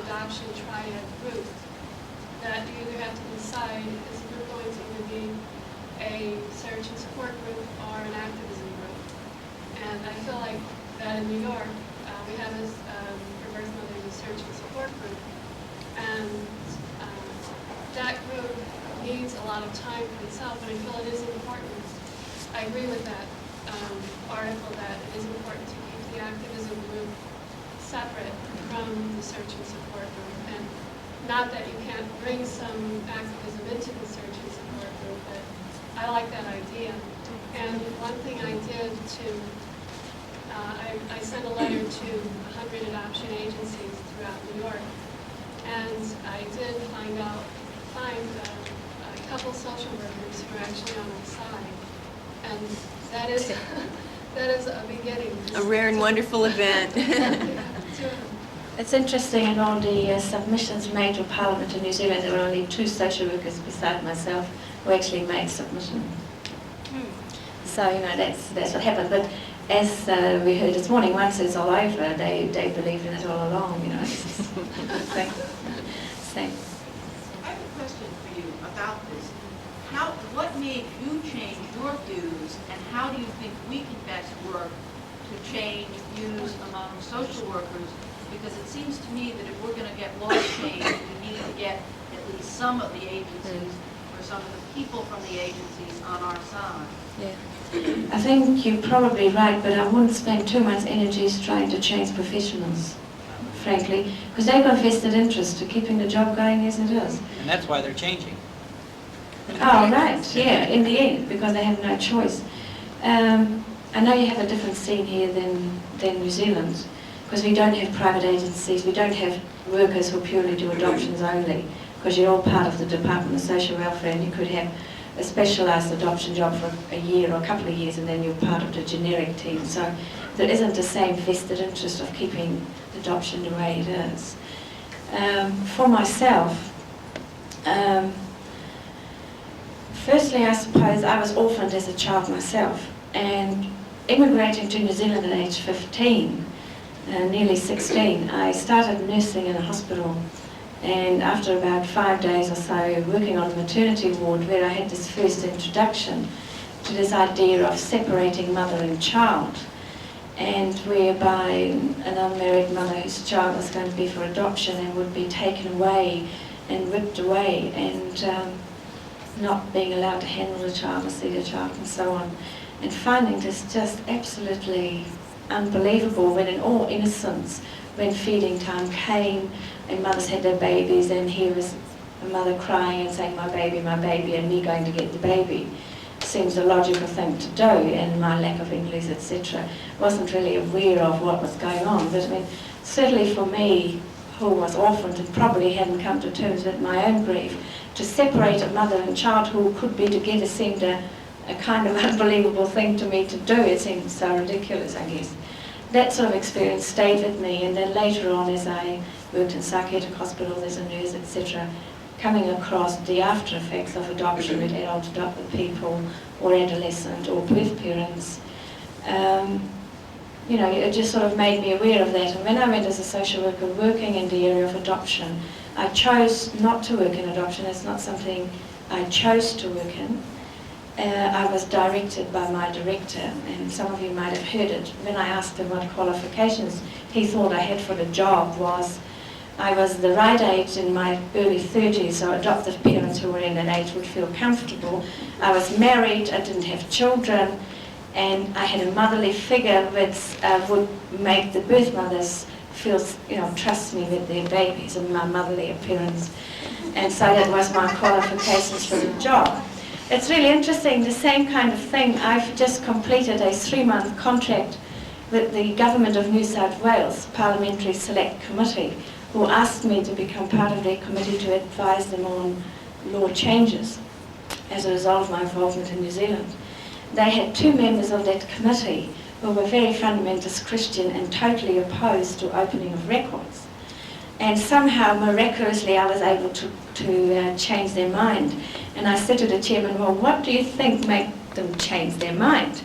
adoption triad group, that you either have to decide is the group going to either be a search and support group or an activism group. And I feel like that in New York, we have this for birth mothers a search and support group, and that group needs a lot of time for itself, and I feel it is important. I agree with that article that it is important to keep the activism group separate from the search and support group, and not that you can't bring some activism into the search and support group, but I like that idea. And one thing I did to, I sent a letter to 100 adoption agencies throughout New York, and I did find a couple social workers who are actually on my side, and that is a beginning. A rare and wonderful event. Yeah, two of them. It's interesting, in all the submissions made to Parliament in New Zealand, there were only 2 social workers beside myself who actually made submission. So, you know, that's what happened. But as we heard this morning, once it's all over, they believed in it all along, you know. Same. I have a question for you about this. What made you change your views, and how do you think we can best work to change views among social workers? Because it seems to me that if we're going to get laws changed, we need to get at least some of the agencies or some of the people from the agencies on our side. Yeah. I think you're probably right, but I wouldn't spend too much energy trying to change professionals, frankly, because they've got vested interest to keeping the job going as it is. And that's why they're changing. Oh, right, yeah, in the end, because they have no choice. I know you have a different scene here than New Zealand, because we don't have private agencies, we don't have workers who purely do adoptions only, because you're all part of the Department of Social Welfare, and you could have a specialised adoption job for a year or a couple of years, and then you're part of the generic team. So there isn't the same vested interest of keeping adoption the way it is. For myself, firstly, I suppose I was orphaned as a child myself, and immigrating to New Zealand at age 15, nearly 16, I started nursing in a hospital. And after about 5 days or so working on a maternity ward, where I had this first introduction to this idea of separating mother and child, and whereby an unmarried mother whose child was going to be for adoption and would be taken away and ripped away, and not being allowed to handle the child or see the child and so on. And finding this just absolutely unbelievable, when in all innocence, when feeding time came and mothers had their babies, and here was a mother crying and saying, my baby, and me going to get the baby, seems a logical thing to do, and my lack of English, etc. Wasn't really aware of what was going on. But I mean, certainly for me, who was orphaned and probably hadn't come to terms with my own grief, to separate a mother and child who could be together seemed a kind of unbelievable thing to me to do. It seemed so ridiculous, I guess. That sort of experience stayed with me, and then later on, as I worked in psychiatric hospitals as a nurse, etc., coming across the after effects of adoption with adult adopted people or adolescent or birth parents, you know, it just sort of made me aware of that. And when I went as a social worker working in the area of adoption, I chose not to work in adoption. It's not something I chose to work in. I was directed by my director, and some of you might have heard it. When I asked him what qualifications he thought I had for the job, was I was the right age, in my early 30s, so adoptive parents who were in that age would feel comfortable. I was married, I didn't have children, and I had a motherly figure that would make the birth mothers feel, you know, trust me with their babies and my motherly appearance. And so that was my qualifications for the job. It's really interesting, the same kind of thing. I've just completed a 3-month contract with the Government of New South Wales Parliamentary Select Committee, who asked me to become part of their committee to advise them on law changes as a result of my involvement in New Zealand. They had 2 members of that committee who were very fundamentalist Christian and totally opposed to opening of records. And somehow, miraculously, I was able to change their mind. And I said to the chairman, well, what do you think made them change their mind?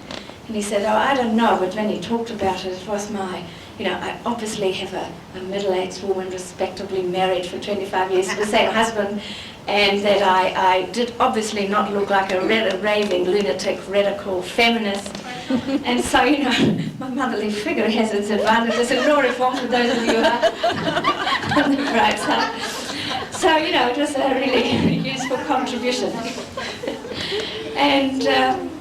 And he said, oh, I don't know, but when he talked about it, it was my, you know, I obviously have a middle-aged woman, respectably married for 25 years to the same husband, and that I did obviously not look like a raving, lunatic, radical feminist. And so, you know, my motherly figure has its advantages. Ignore it for those of you who are on the bright side. So, you know, it was a really useful contribution. And,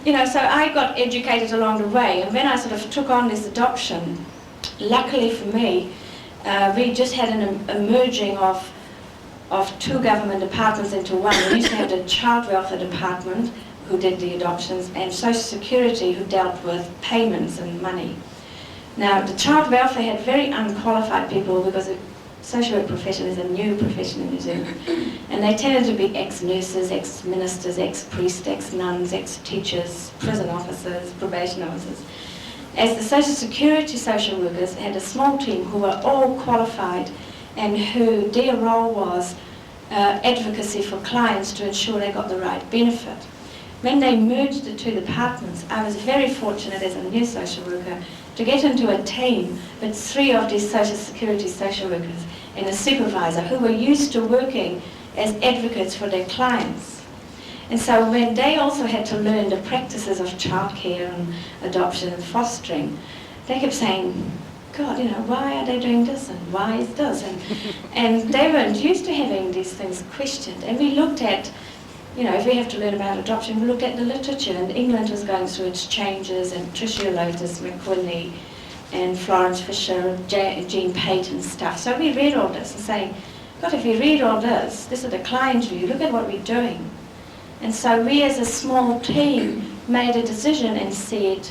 you know, so I got educated along the way. And when I sort of took on this adoption, luckily for me, we just had a merging of 2 government departments into one. We used to have the Child Welfare Department, who did the adoptions, and Social Security, who dealt with payments and money. Now, the child welfare had very unqualified people, because the social work profession is a new profession in New Zealand, and they tended to be ex-nurses, ex-ministers, ex-priests, ex-nuns, ex-teachers, prison officers, probation officers. as the Social Security social workers had a small team who were all qualified and who their role was advocacy for clients to ensure they got the right benefit. When they merged the two departments, I was very fortunate as a new social worker to get into a team with 3 of these Social Security social workers and a supervisor who were used to working as advocates for their clients. And so when they also had to learn the practices of childcare and adoption and fostering, they kept saying, God, why are they doing this and why is this? And they weren't used to having these things questioned. And we looked at, if we have to learn about adoption, we looked at the literature, and England was going through its changes, and Tricia Lotus McQuilly and Florence Fisher, Jean Payton stuff. So we read all this and saying, God, if you read all this is a client view, look at what we're doing. And so we as a small team made a decision and said,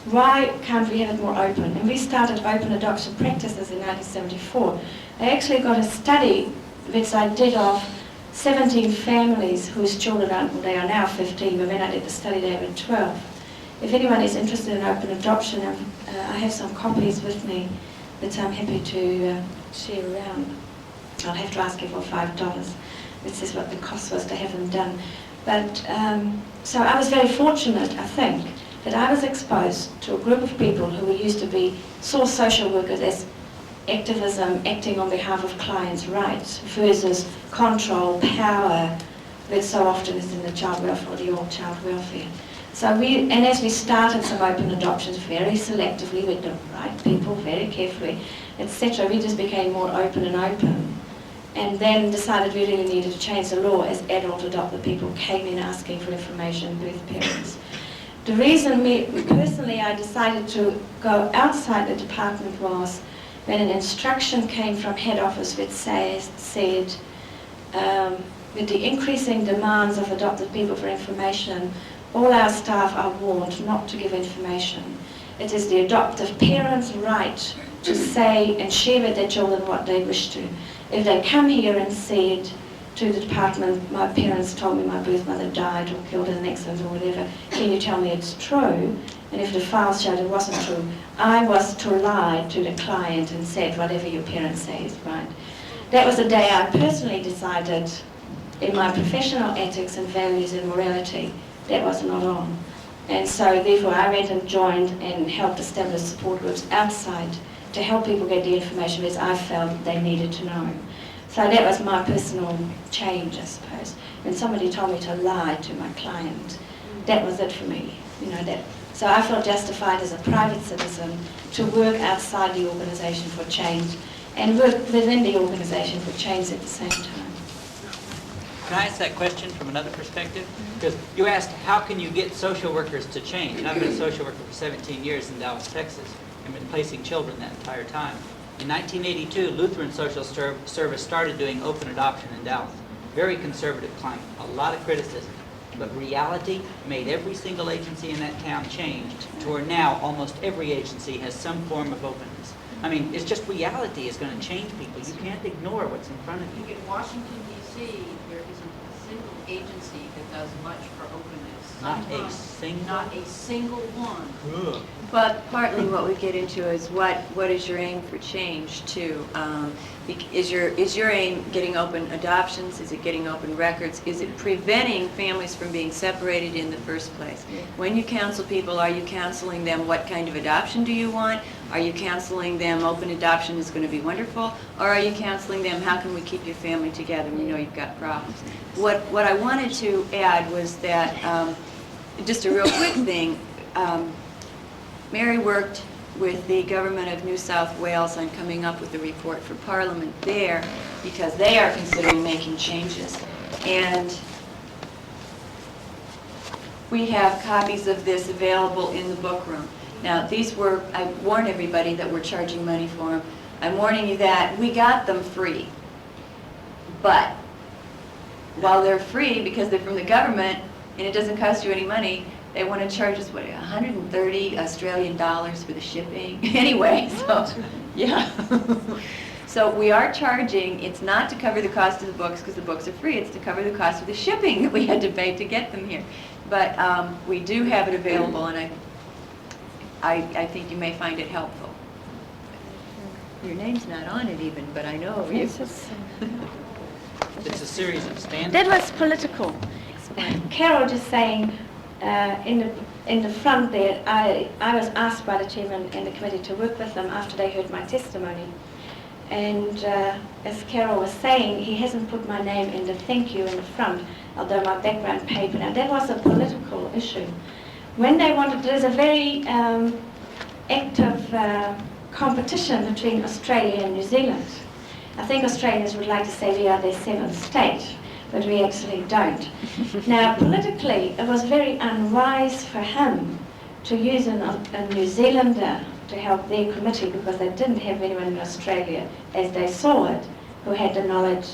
why can't we have it more open? And we started open adoption practices in 1974. I actually got a study which I did of 17 families whose children they are now 15, but when I did the study they were 12. If anyone is interested in open adoption, I have some copies with me that I'm happy to share around. I'll have to ask you for $5, which is what the cost was to have them done. But so I was very fortunate, I think, that I was exposed to a group of people who used to saw social workers as activism, acting on behalf of clients' rights, versus control, power, that so often is in the child welfare or the all child welfare. So as we started some open adoptions very selectively with the right people, very carefully, etc., we just became more open and open. And then decided we really needed to change the law as adult adopted people came in asking for information, birth parents. The reason personally I decided to go outside the department was when an instruction came from head office which said with the increasing demands of adopted people for information, all our staff are warned not to give information. It is the adoptive parent's right to say and share with their children what they wish to. If they come here and said to the department, my parents told me my birth mother died or killed in an accident or whatever, can you tell me it's true? And if the files showed it wasn't true, I was to lie to the client and said whatever your parents say is right. That was the day I personally decided in my professional ethics and values and morality that was not on. And so therefore I went and joined and helped establish support groups outside to help people get the information which I felt they needed to know. So that was my personal change, I suppose. When somebody told me to lie to my client, that was it for me. So I felt justified as a private citizen to work outside the organisation for change and work within the organisation for change at the same time. Can I ask that question from another perspective? Because you asked, how can you get social workers to change? And I've been a social worker for 17 years in Dallas, Texas, and been placing children that entire time. In 1982, Lutheran Social Service started doing open adoption in Dallas. Very conservative climate, a lot of criticism. But reality made every single agency in that town change to where now almost every agency has some form of openness. I mean, it's just reality is going to change people. You can't ignore what's in front of you. In Washington, D.C., there isn't a single agency that does much for openness. Not a single? Not a single one. Good. But partly what we get into is what is your aim for change too? Is your aim getting open adoptions? Is it getting open records? Is it preventing families from being separated in the first place? Yeah. When you counsel people, are you counseling them what kind of adoption do you want? Are you counseling them open adoption is going to be wonderful? Or are you counseling them how can we keep your family together? We know you've got problems. What I wanted to add was that just a real quick thing. Mary worked with the government of New South Wales on coming up with a report for Parliament there because they are considering making changes. And we have copies of this available in the book room. Now these were, I warn everybody that we're charging money for them. I'm warning you that we got them free. But while they're free because they're from the government and it doesn't cost you any money, they want to charge us, what, 130 Australian dollars for the shipping? Anyway, so, yeah. So we are charging, it's not to cover the cost of the books because the books are free, it's to cover the cost of the shipping that we had to pay to get them here. But we do have it available, and I think you may find it helpful. Your name's not on it even, but I know you. It's a series of standards. That was political. Carol just saying, in the front there, I was asked by the chairman and the committee to work with them after they heard my testimony. And as Carol was saying, he hasn't put my name in the thank you in the front, although my background paper. Now that was a political issue. When they wanted, there's a very active competition between Australia and New Zealand. I think Australians would like to say we are their seventh state, but we actually don't. Now, politically, it was very unwise for him to use a New Zealander to help their committee because they didn't have anyone in Australia, as they saw it, who had the knowledge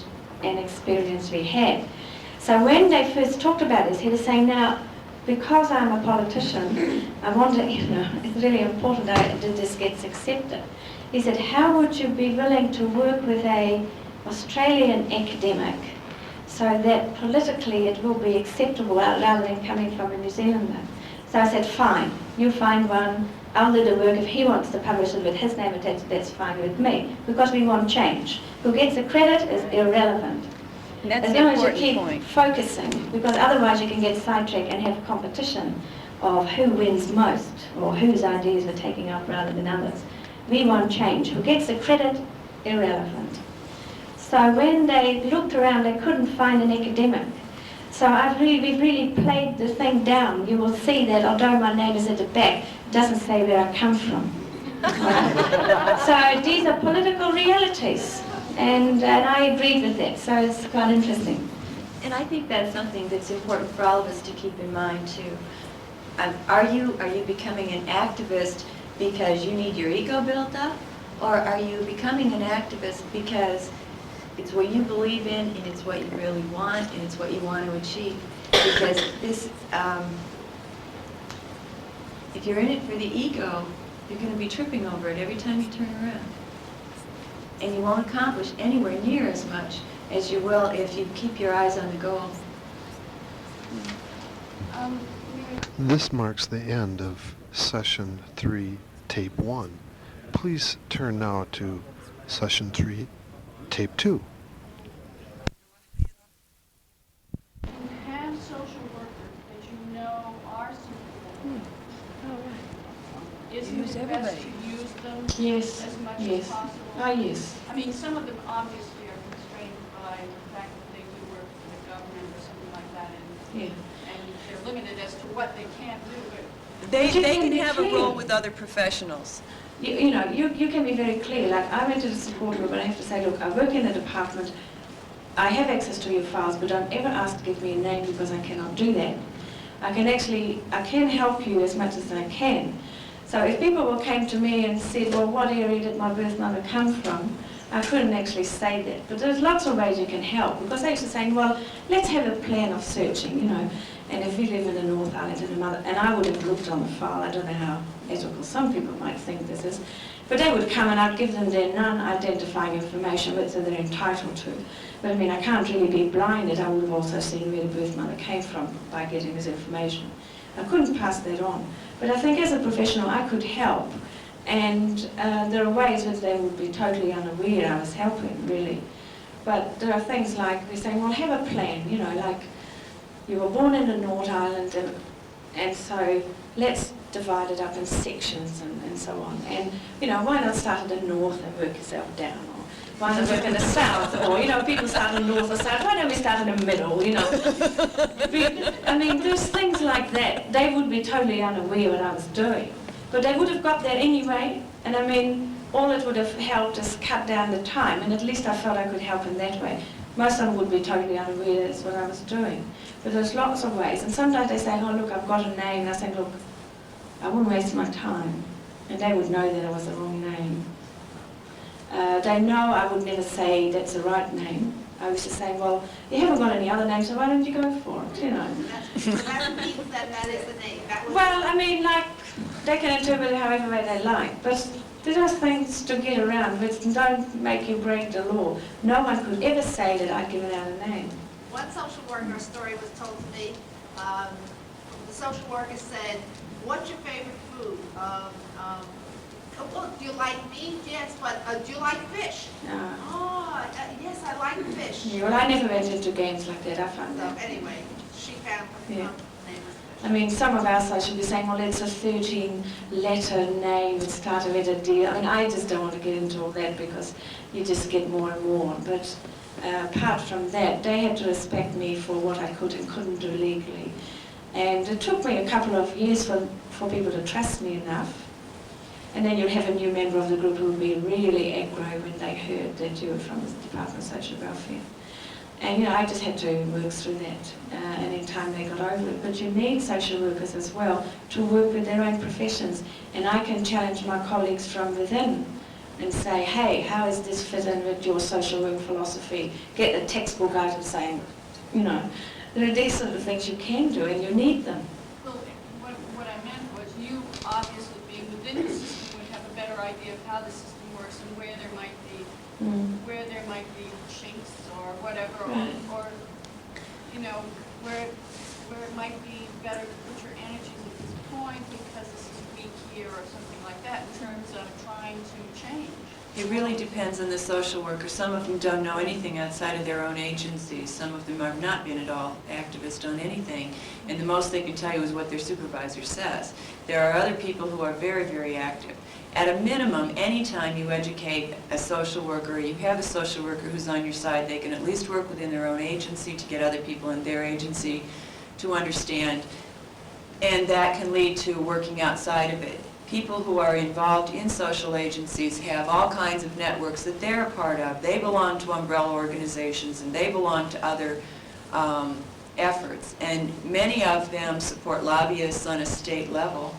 and experience we had. So when they first talked about this, he was saying, now, because I'm a politician, I want to, it's really important that this gets accepted. He said, how would you be willing to work with an Australian academic so that politically it will be acceptable rather than coming from a New Zealander? So I said, fine, you find one, I'll do the work. If he wants to publish it with his name attached, that's fine with me, because we want change. Who gets the credit is irrelevant. That's as the long as you important keep point. focusing, because otherwise you can get sidetracked and have competition of who wins most or whose ideas are taking up rather than others. We want change. Who gets the credit? Irrelevant. So when they looked around, they couldn't find an academic. So we've really played the thing down. You will see that although my name is at the back, it doesn't say where I come from. So these are political realities. And I agreed with that, so it's quite interesting. And I think that's something that's important for all of us to keep in mind too. Are you becoming an activist because you need your ego built up, or are you becoming an activist because it's what you believe in and it's what you really want and it's what you want to achieve? Because this, if you're in it for the ego, you're going to be tripping over it every time you turn around. And you won't accomplish anywhere near as much as you will if you keep your eyes on the goal. This marks the end of Session 3, Tape 1. Please turn now to Session 3, Tape 2. You have social workers that you know are supportive. Isn't it best to use them Yes, as much yes. as possible? Ah, yes. I mean, some of them obviously are constrained by the fact that they do work for the government or something like that, Yeah. and they're limited as to what they can do, but They You can can be have a clear. role with other professionals. You can be very clear. Like, I went to the support group and I have to say, look, I work in the department. I have access to your files, but don't ever ask to give me a name because I cannot do that. I can help you as much as I can. So if people came to me and said, well, what area did my birth mother come from? I couldn't actually say that. But there's lots of ways you can help, because they used to saying, well, let's have a plan of searching, And if you live in the North Island and I would have looked on the file, I don't know how ethical some people might think this is, but they would come and I'd give them their non-identifying information, which they're entitled to. But I mean, I can't really be blinded. I would have also seen where the birth mother came from by getting this information. I couldn't pass that on. But I think as a professional, I could help. And there are ways which they would be totally unaware I was helping, really. But there are things like, they're saying, well, have a plan, like you were born in the North Island, and so let's divide it up in sections and so on. And, why not start at the north and work yourself down? Or why not work in the south? Or, people start in the north or south. Why don't we start in the middle, I mean, there's things like that. They would be totally unaware what I was doing. But they would have got that anyway. And I mean, all it would have helped is cut down the time. And at least I felt I could help in that way. Most of them would be totally unaware that's what I was doing. But there's lots of ways. And sometimes they say, oh, look, I've got a name. And I say, look, I wouldn't waste my time. And they would know that it was the wrong name. They know I would never say that's the right name. I used to say, well, you haven't got any other names, so why don't you go for it, That means that is the name. Well, I mean, like, they can interpret it however way they like. But there are things to get around which don't make you break the law. No one could ever say that I'd given out a name. One social worker story was told to me. The social worker said, what's your favorite food? Well, do you like meat? Yes, but do you like fish? No. Oh, yes, I like fish. Yeah, well, I never went into games like that. I found So that. anyway, she found the Yeah. name was I mean, some of our sites should be saying, well, it's a 13-letter name that started with a D. I mean, I just don't want to get into all that because you just get more and more. But apart from that, they had to respect me for what I could and couldn't do legally. And it took me a couple of years for people to trust me enough. And then you'll have a new member of the group who will be really aggro when they heard that you were from the Department of Social Welfare. And, you know, I just had to work through that, and in time they got over it. But you need social workers as well to work with their own professions. And I can challenge my colleagues from within and say, hey, how does this fit in with your social work philosophy? Get the textbook out and saying, you know, there are these sort of things you can do and you need them. Well, what I meant was you obviously being within the system would have a better idea of how the system works and where there might be chinks or whatever, Right. or you know, where it might be better to put your energies at this point because this is weak here or something like that in terms of trying to change. It really depends on the social worker. Some of them don't know anything outside of their own agencies. Some of them have not been at all activists on anything. And the most they can tell you is what their supervisor says. There are other people who are very, very active. At a minimum, anytime you educate a social worker, or you have a social worker who's on your side, they can at least work within their own agency to get other people in their agency to understand. And that can lead to working outside of it. People who are involved in social agencies have all kinds of networks that they're a part of. They belong to umbrella organizations and they belong to other efforts. And many of them support lobbyists on a state level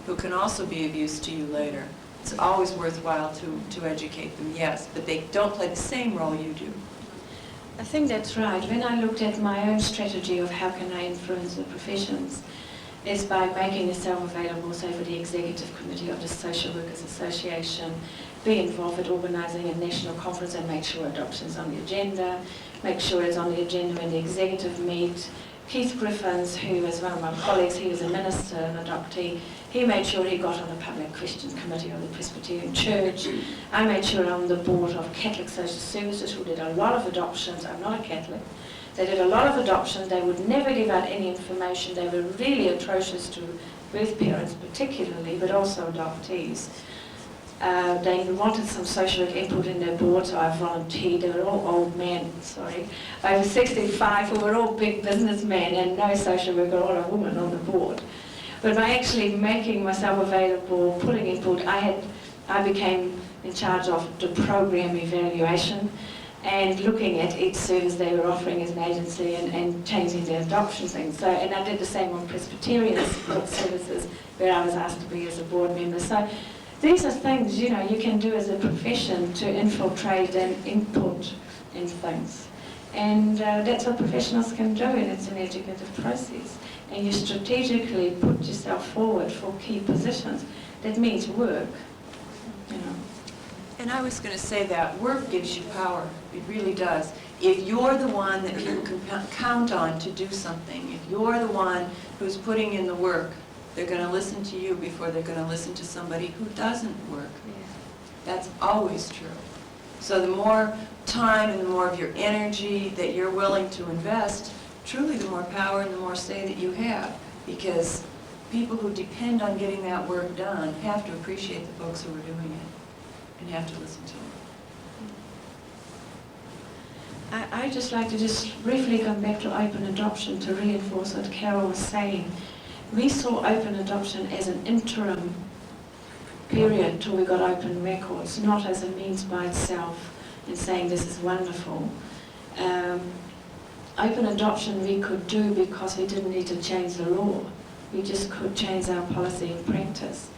who can also be of use to you later. It's always worthwhile to educate them, yes, but they don't play the same role you do. I think that's right. When I looked at my own strategy of how can I influence the professions, is by making yourself available, say, for the executive committee of the Social Workers Association, be involved with organising a national conference and make sure adoption's on the agenda, make sure it's on the agenda when the executive meet. Keith Griffins, who was one of my colleagues, he was a minister, an adoptee, he made sure he got on the Public Questions Committee of the Presbyterian Church. I made sure I'm on the board of Catholic Social Services, who did a lot of adoptions. I'm not a Catholic. They did a lot of adoptions. They would never give out any information. They were really atrocious to birth parents particularly, but also adoptees. They wanted some social work input in their board, so I volunteered. They were all old men, over 65, who were all big businessmen and no social worker or a woman on the board. But by actually making myself available, putting input, I became in charge of the program evaluation and looking at each service they were offering as an agency and changing their adoption things. So, and I did the same on Presbyterian support services, where I was asked to be as a board member. So these are things, you know, you can do as a profession to infiltrate and input in things. And that's what professionals can do, and it's an educative process. And you strategically put yourself forward for key positions. That means work, you know. And I was going to say that work gives you power. It really does. If you're the one that people can count on to do something, if you're the one who's putting in the work, they're going to listen to you before they're going to listen to somebody who doesn't work. That's always true. So the more time and the more of your energy that you're willing to invest, truly the more power and the more say that you have. Because people who depend on getting that work done have to appreciate the folks who are doing it and have to listen to them. I'd just like to just briefly come back to open adoption to reinforce what Carol was saying. We saw open adoption as an interim period till we got open records, not as a means by itself in saying this is wonderful. Open adoption we could do because we didn't need to change the law. We just could change our policy and practice.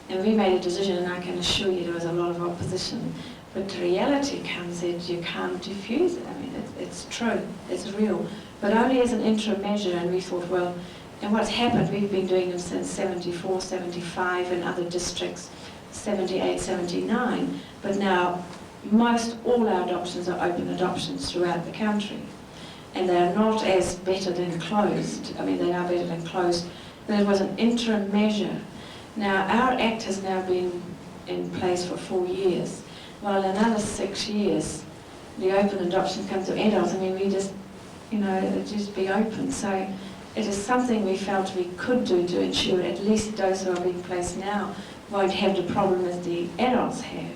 And we made a decision, and I can assure you there was a lot of opposition. But the reality comes that you can't diffuse it. I mean, it's true, it's real. But only as an interim measure, and we thought, well, and what's happened, we've been doing them since 74, 75 in other districts, 78, 79. But now, most all our adoptions are open adoptions throughout the country. And they're not as better than closed. I mean, they are better than closed. But it was an interim measure. Now, our act has now been in place for 4 years. Well, in another 6 years, the open adoption comes to adults. I mean, we just, it'd just be open. So it is something we felt we could do to ensure at least those who are being placed now won't have the problem as the adults have.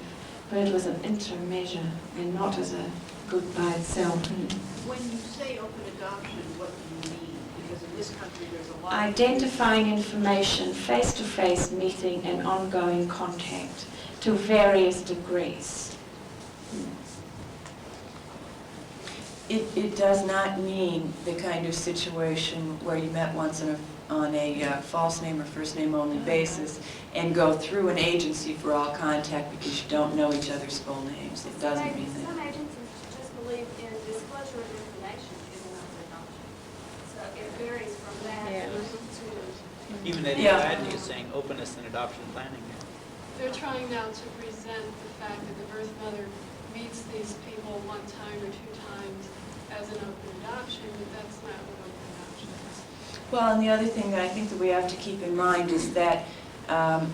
But it was an interim measure and not as a good by itself. When you say open adoption, what do you mean? Because in this country, there's a lot Identifying information, face-to-face meeting and ongoing contact to various degrees. It does not mean the kind of situation where you met once on a false name or first name only basis and go through an agency for all contact because you don't know each other's full names. It doesn't mean that. Some agencies just believe in disclosure of information is an open adoption. So it varies from that to... Even Eddie Gladney is saying openness in adoption planning. They're trying now to present the fact that the birth mother meets these people one time or 2 times as an open adoption, but that's not what open adoption is. Well, and the other thing that I think that we have to keep in mind is that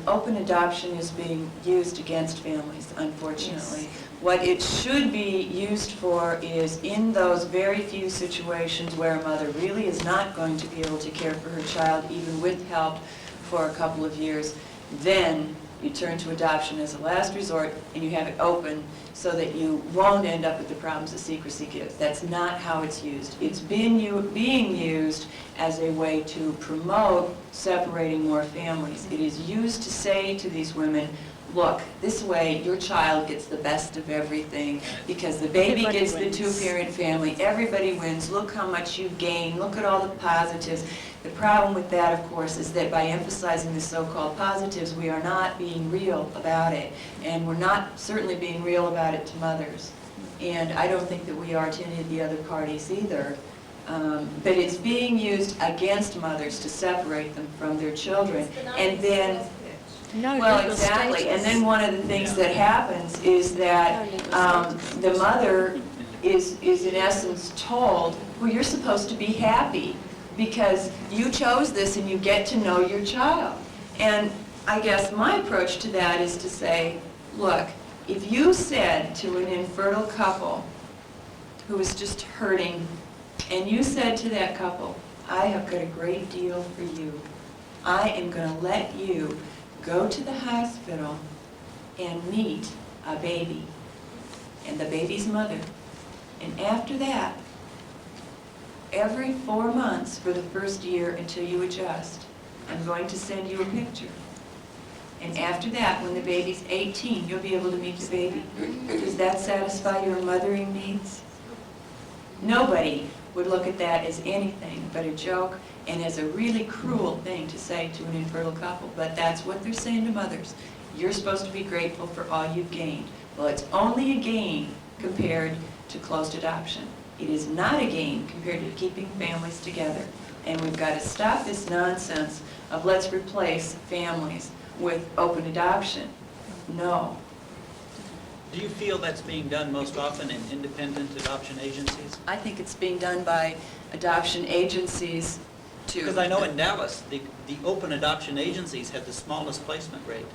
open adoption is being used against families, unfortunately. Yes. What it should be used for is in those very few situations where a mother really is not going to be able to care for her child, even with help, for a couple of years, then you turn to adoption as a last resort and you have it open so that you won't end up with the problems that secrecy gives. That's not how it's used. It's being used as a way to promote separating more families. It is used to say to these women, look, this way your child gets the best of everything because the baby gets the 2-parent family. Everybody wins. Look how much you gain. Look at all the positives. The problem with that, of course, is that by emphasizing the so-called positives, we are not being real about it. And we're not certainly being real about it to mothers. And I don't think that we are to any of the other parties either. But it's being used against mothers to separate them from their children. And then, well, exactly. And then one of the things that happens is that the mother is in essence told, well, you're supposed to be happy because you chose this and you get to know your child. And I guess my approach to that is to say, look, if you said to an infertile couple who was just hurting, and you said to that couple, I have got a great deal for you. I am going to let you go to the hospital and meet a baby and the baby's mother. And after that, every 4 months for the first year until you adjust, I'm going to send you a picture. And after that, when the baby's 18, you'll be able to meet the baby. Does that satisfy your mothering needs? Nobody would look at that as anything but a joke and as a really cruel thing to say to an infertile couple. But that's what they're saying to mothers. You're supposed to be grateful for all you've gained. Well, it's only a gain compared to closed adoption. It is not a gain compared to keeping families together. And we've got to stop this nonsense of let's replace families with open adoption. No. Do you feel that's being done most often in independent adoption agencies? I think it's being done by adoption agencies too. Because I know in Dallas, the open adoption agencies had the smallest placement rate.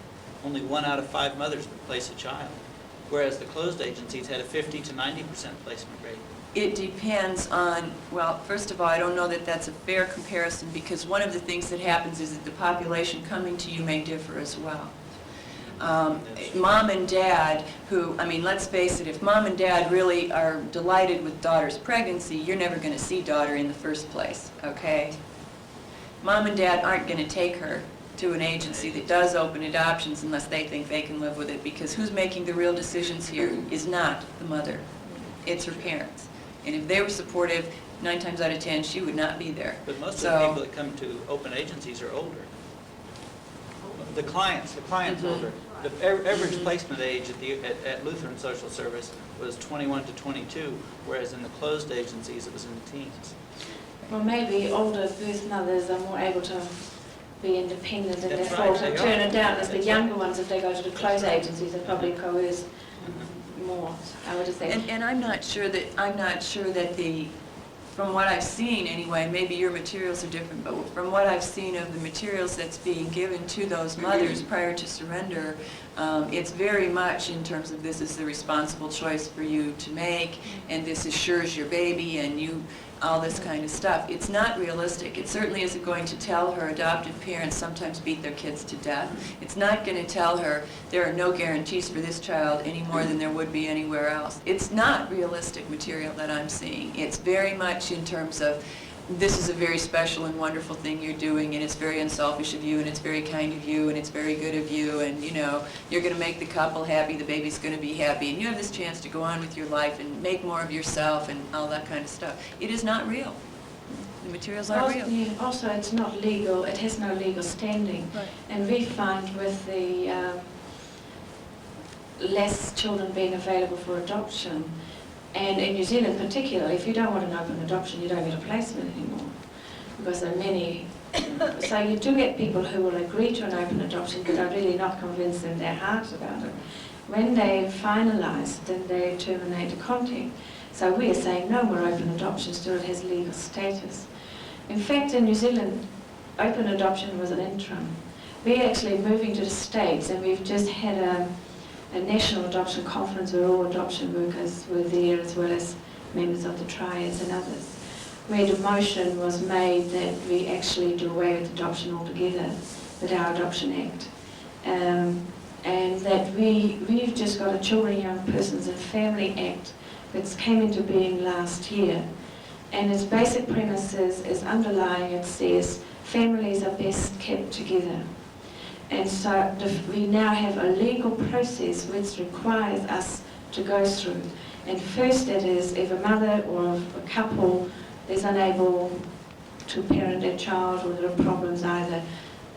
Only 1 out of 5 mothers would place a child, whereas the closed agencies had a 50 to 90% placement rate. It depends on, well, first of all, I don't know that that's a fair comparison because one of the things that happens is that the population coming to you may differ as well. Mom and dad who, I mean, let's face it, if mom and dad really are delighted with daughter's pregnancy, you're never going to see daughter in the first place, okay? Mom and dad aren't going to take her to an agency that does open adoptions unless they think they can live with it, because who's making the real decisions here is not the mother, it's her parents. And if they were supportive, 9 times out of 10, she would not be there. But most of the people that come to open agencies are older. The client's older. The average placement age at Lutheran Social Service was 21 to 22, whereas in the closed agencies it was in the teens. Well, maybe older birth mothers are more able to be independent and That's therefore right, turn it down, as the That's younger right. ones, if they go to the closed agencies, are probably coerced more. I would just say. And I'm not sure that the from what I've seen anyway, maybe your materials are different, but from what I've seen of the materials that's being given to those mothers prior to surrender, it's very much in terms of this is the responsible choice for you to make, and this assures your baby, and you, all this kind of stuff. It's not realistic. It certainly isn't going to tell her adoptive parents sometimes beat their kids to death. It's not going to tell her there are no guarantees for this child any more than there would be anywhere else. It's not realistic material that I'm seeing. It's very much in terms of this is a very special and wonderful thing you're doing, and it's very unselfish of you, and it's very kind of you, and it's very good of you, and you know, you're going to make the couple happy, the baby's going to be happy, and you have this chance to go on with your life and make more of yourself and all that kind of stuff. It is not real. The materials aren't real. Yeah, also, it's not legal. It has no legal standing. Right. And we find with the less children being available for adoption, and in New Zealand particularly, if you don't want an open adoption, you don't get a placement anymore, because there are many. So you do get people who will agree to an open adoption, but are really not convinced in their hearts about it. When they finalise, then they terminate the contact. So we are saying no more open adoptions till it has legal status. In fact, in New Zealand, open adoption was an interim. We're actually moving to the States, and we've just had a national adoption conference where all adoption workers were there, as well as members of the triads and others, where the motion was made that we actually do away with adoption altogether with our Adoption Act. And that we've just got a Children, Young Persons and Family Act that came into being last year. And its basic premises is underlying, it says, families are best kept together. And so we now have a legal process which requires us to go through. And first it is if a mother or a couple is unable to parent their child, or there are problems, either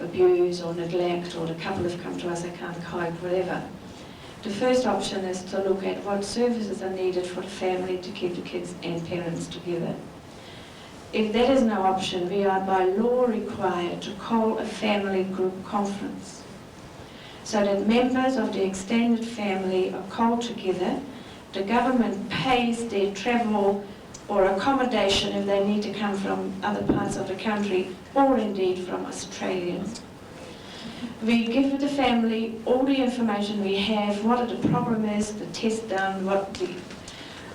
abuse or neglect, or the couple have come to us, they can't cope, whatever. The first option is to look at what services are needed for the family to keep the kids and parents together. If that is no option, we are by law required to call a family group conference so that members of the extended family are called together. The government pays their travel or accommodation if they need to come from other parts of the country, or indeed from Australia. We give the family all the information we have, what the problem is, the test done,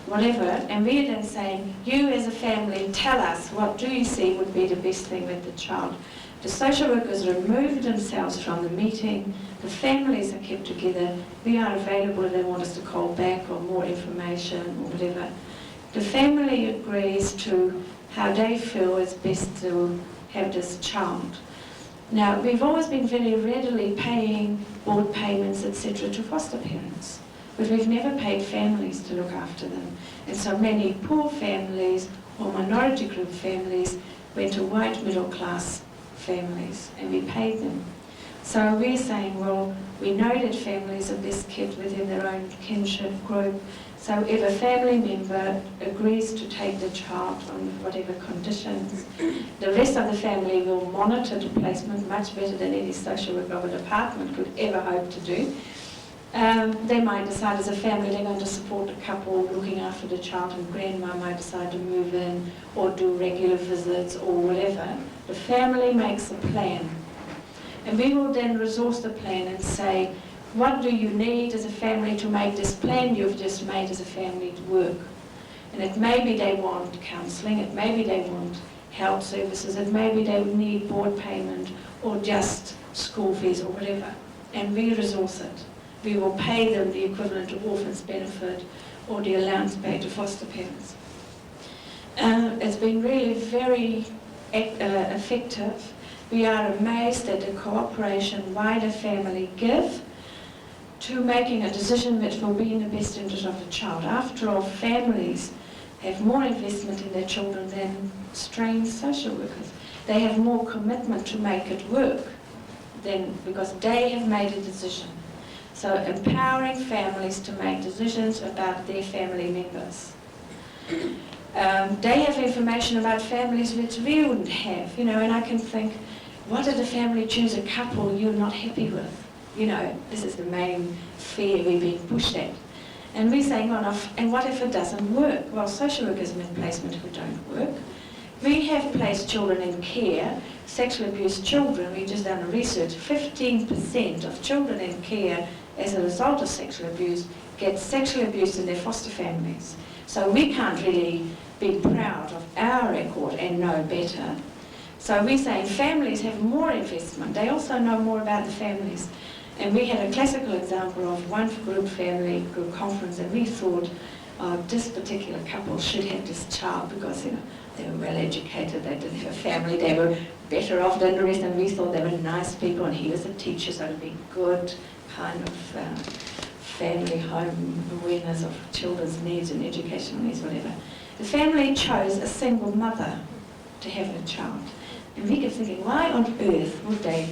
whatever, and we are then saying, you as a family, tell us, what do you see would be the best thing with the child? The social workers remove themselves from the meeting, the families are kept together, we are available if they want us to call back or more information or whatever. The family agrees to how they feel is best to have this child. Now, we've always been very readily paying board payments, etc., to foster parents, but we've never paid families to look after them. And so many poor families or minority group families went to white middle class families, and we paid them. So we're saying, well, we know that families are best kept within their own kinship group. So if a family member agrees to take the child on whatever conditions, the rest of the family will monitor the placement much better than any social worker of a department could ever hope to do. They might decide as a family they're going to support the couple looking after the child, and grandma might decide to move in or do regular visits or whatever. The family makes a plan. And we will then resource the plan and say, what do you need as a family to make this plan you've just made as a family to work? And it may be they want counselling, it may be they want health services, it may be they need board payment or just school fees or whatever. And we resource it. We will pay them the equivalent to orphans benefit or the allowance paid to foster parents. It's been really very effective. We are amazed at the cooperation wider family give to making a decision which will be in the best interest of the child. After all, families have more investment in their children than trained social workers. They have more commitment to make it work because they have made a decision. So empowering families to make decisions about their family members. They have information about families which we wouldn't have, and I can think, what did a family choose a couple you're not happy with? This is the main fear we're being pushed at. And we're saying, well, and what if it doesn't work? Well, social workers are in placement who don't work. We have placed children in care, sexually abused children. We've just done a research. 15% of children in care as a result of sexual abuse get sexually abused in their foster families. So we can't really be proud of our record and know better. So we're saying families have more investment. They also know more about the families. And we had a classical example of one group family, group conference, and we thought this particular couple should have this child because they were well educated, they didn't have a family, they were better off than the rest, and we thought they were nice people, and he was a teacher, so it would be good kind of family home awareness of children's needs and educational needs, whatever. The family chose a single mother to have a child. And we kept thinking, why on earth would they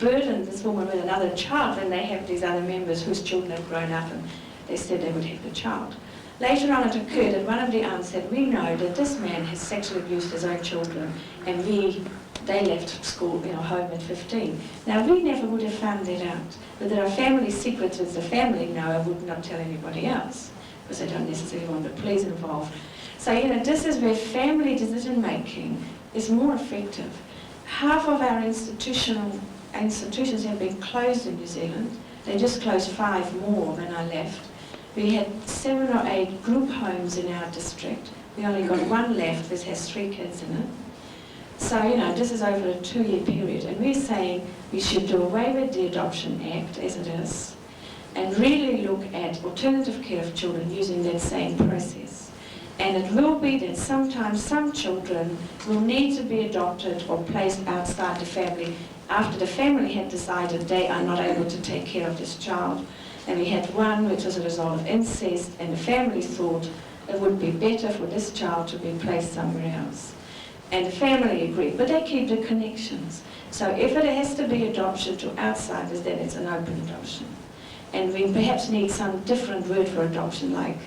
burden this woman with another child when they have these other members whose children have grown up and they said they would have the child? Later on it occurred that one of the aunts said, we know that this man has sexually abused his own children and they left school, home at 15. Now we never would have found that out. But there are family secrets that the family know and would not tell anybody else because they don't necessarily want the police involved. So, this is where family decision making is more effective. Half of our institutions have been closed in New Zealand. They just closed 5 more when I left. We had 7 or 8 group homes in our district. We only got 1 left that has 3 kids in it. So, this is over a 2-year period. And we're saying we should do away with the Adoption Act as it is and really look at alternative care of children using that same process. And it will be that sometimes some children will need to be adopted or placed outside the family after the family had decided they are not able to take care of this child. And we had one which was a result of incest, and the family thought it would be better for this child to be placed somewhere else. And the family agreed, but they keep the connections. So if it has to be adoption to outsiders, then it's an open adoption. And we perhaps need some different word for adoption, like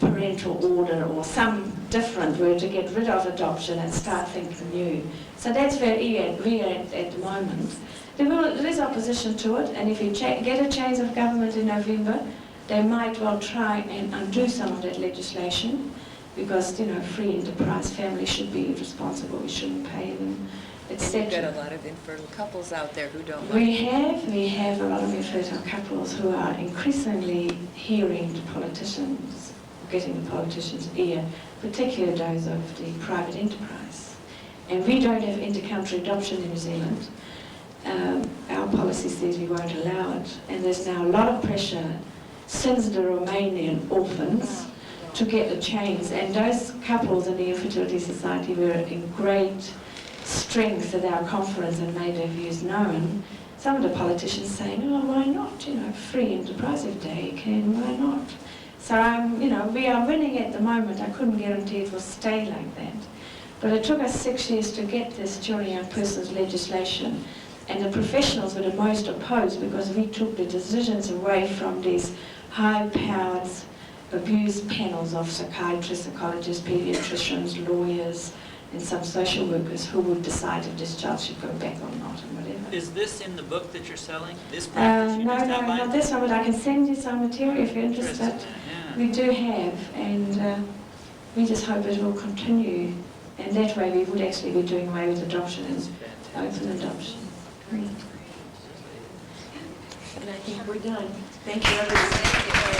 parental order or some different word to get rid of adoption and start thinking new. So that's where we are at the moment. There is opposition to it, and if you get a change of government in November, they might well try and undo some of that legislation because, free enterprise families should be responsible, we shouldn't pay them, etc. You've got a lot of infertile couples out there who don't We have a lot of infertile couples who are increasingly hearing the politicians, getting the politicians' ear, particularly those of the private enterprise. And we don't have inter-country adoption in New Zealand. Our policy says we won't allow it. And there's now a lot of pressure since the Romanian orphans to get a change. And those couples in the Infertility Society were in great strength at our conference and made their views known. Some of the politicians saying, oh, why not? Free enterprise if they can, why not? So we are winning at the moment. I couldn't guarantee it will stay like that. But it took us 6 years to get this children young persons legislation. And the professionals were the most opposed because we took the decisions away from these high-powered abuse panels of psychiatrists, psychologists, pediatricians, lawyers, and some social workers who would decide if this child should go back or not and whatever. Is this in the book that you're selling? This practice you just outlined? Not this one, but I can send you some material if you're interested. Yeah. We do have, and we just hope it will continue. And that way we would actually be doing away with adoption and open adoption. Great. And I think we're done. Thank you, everybody.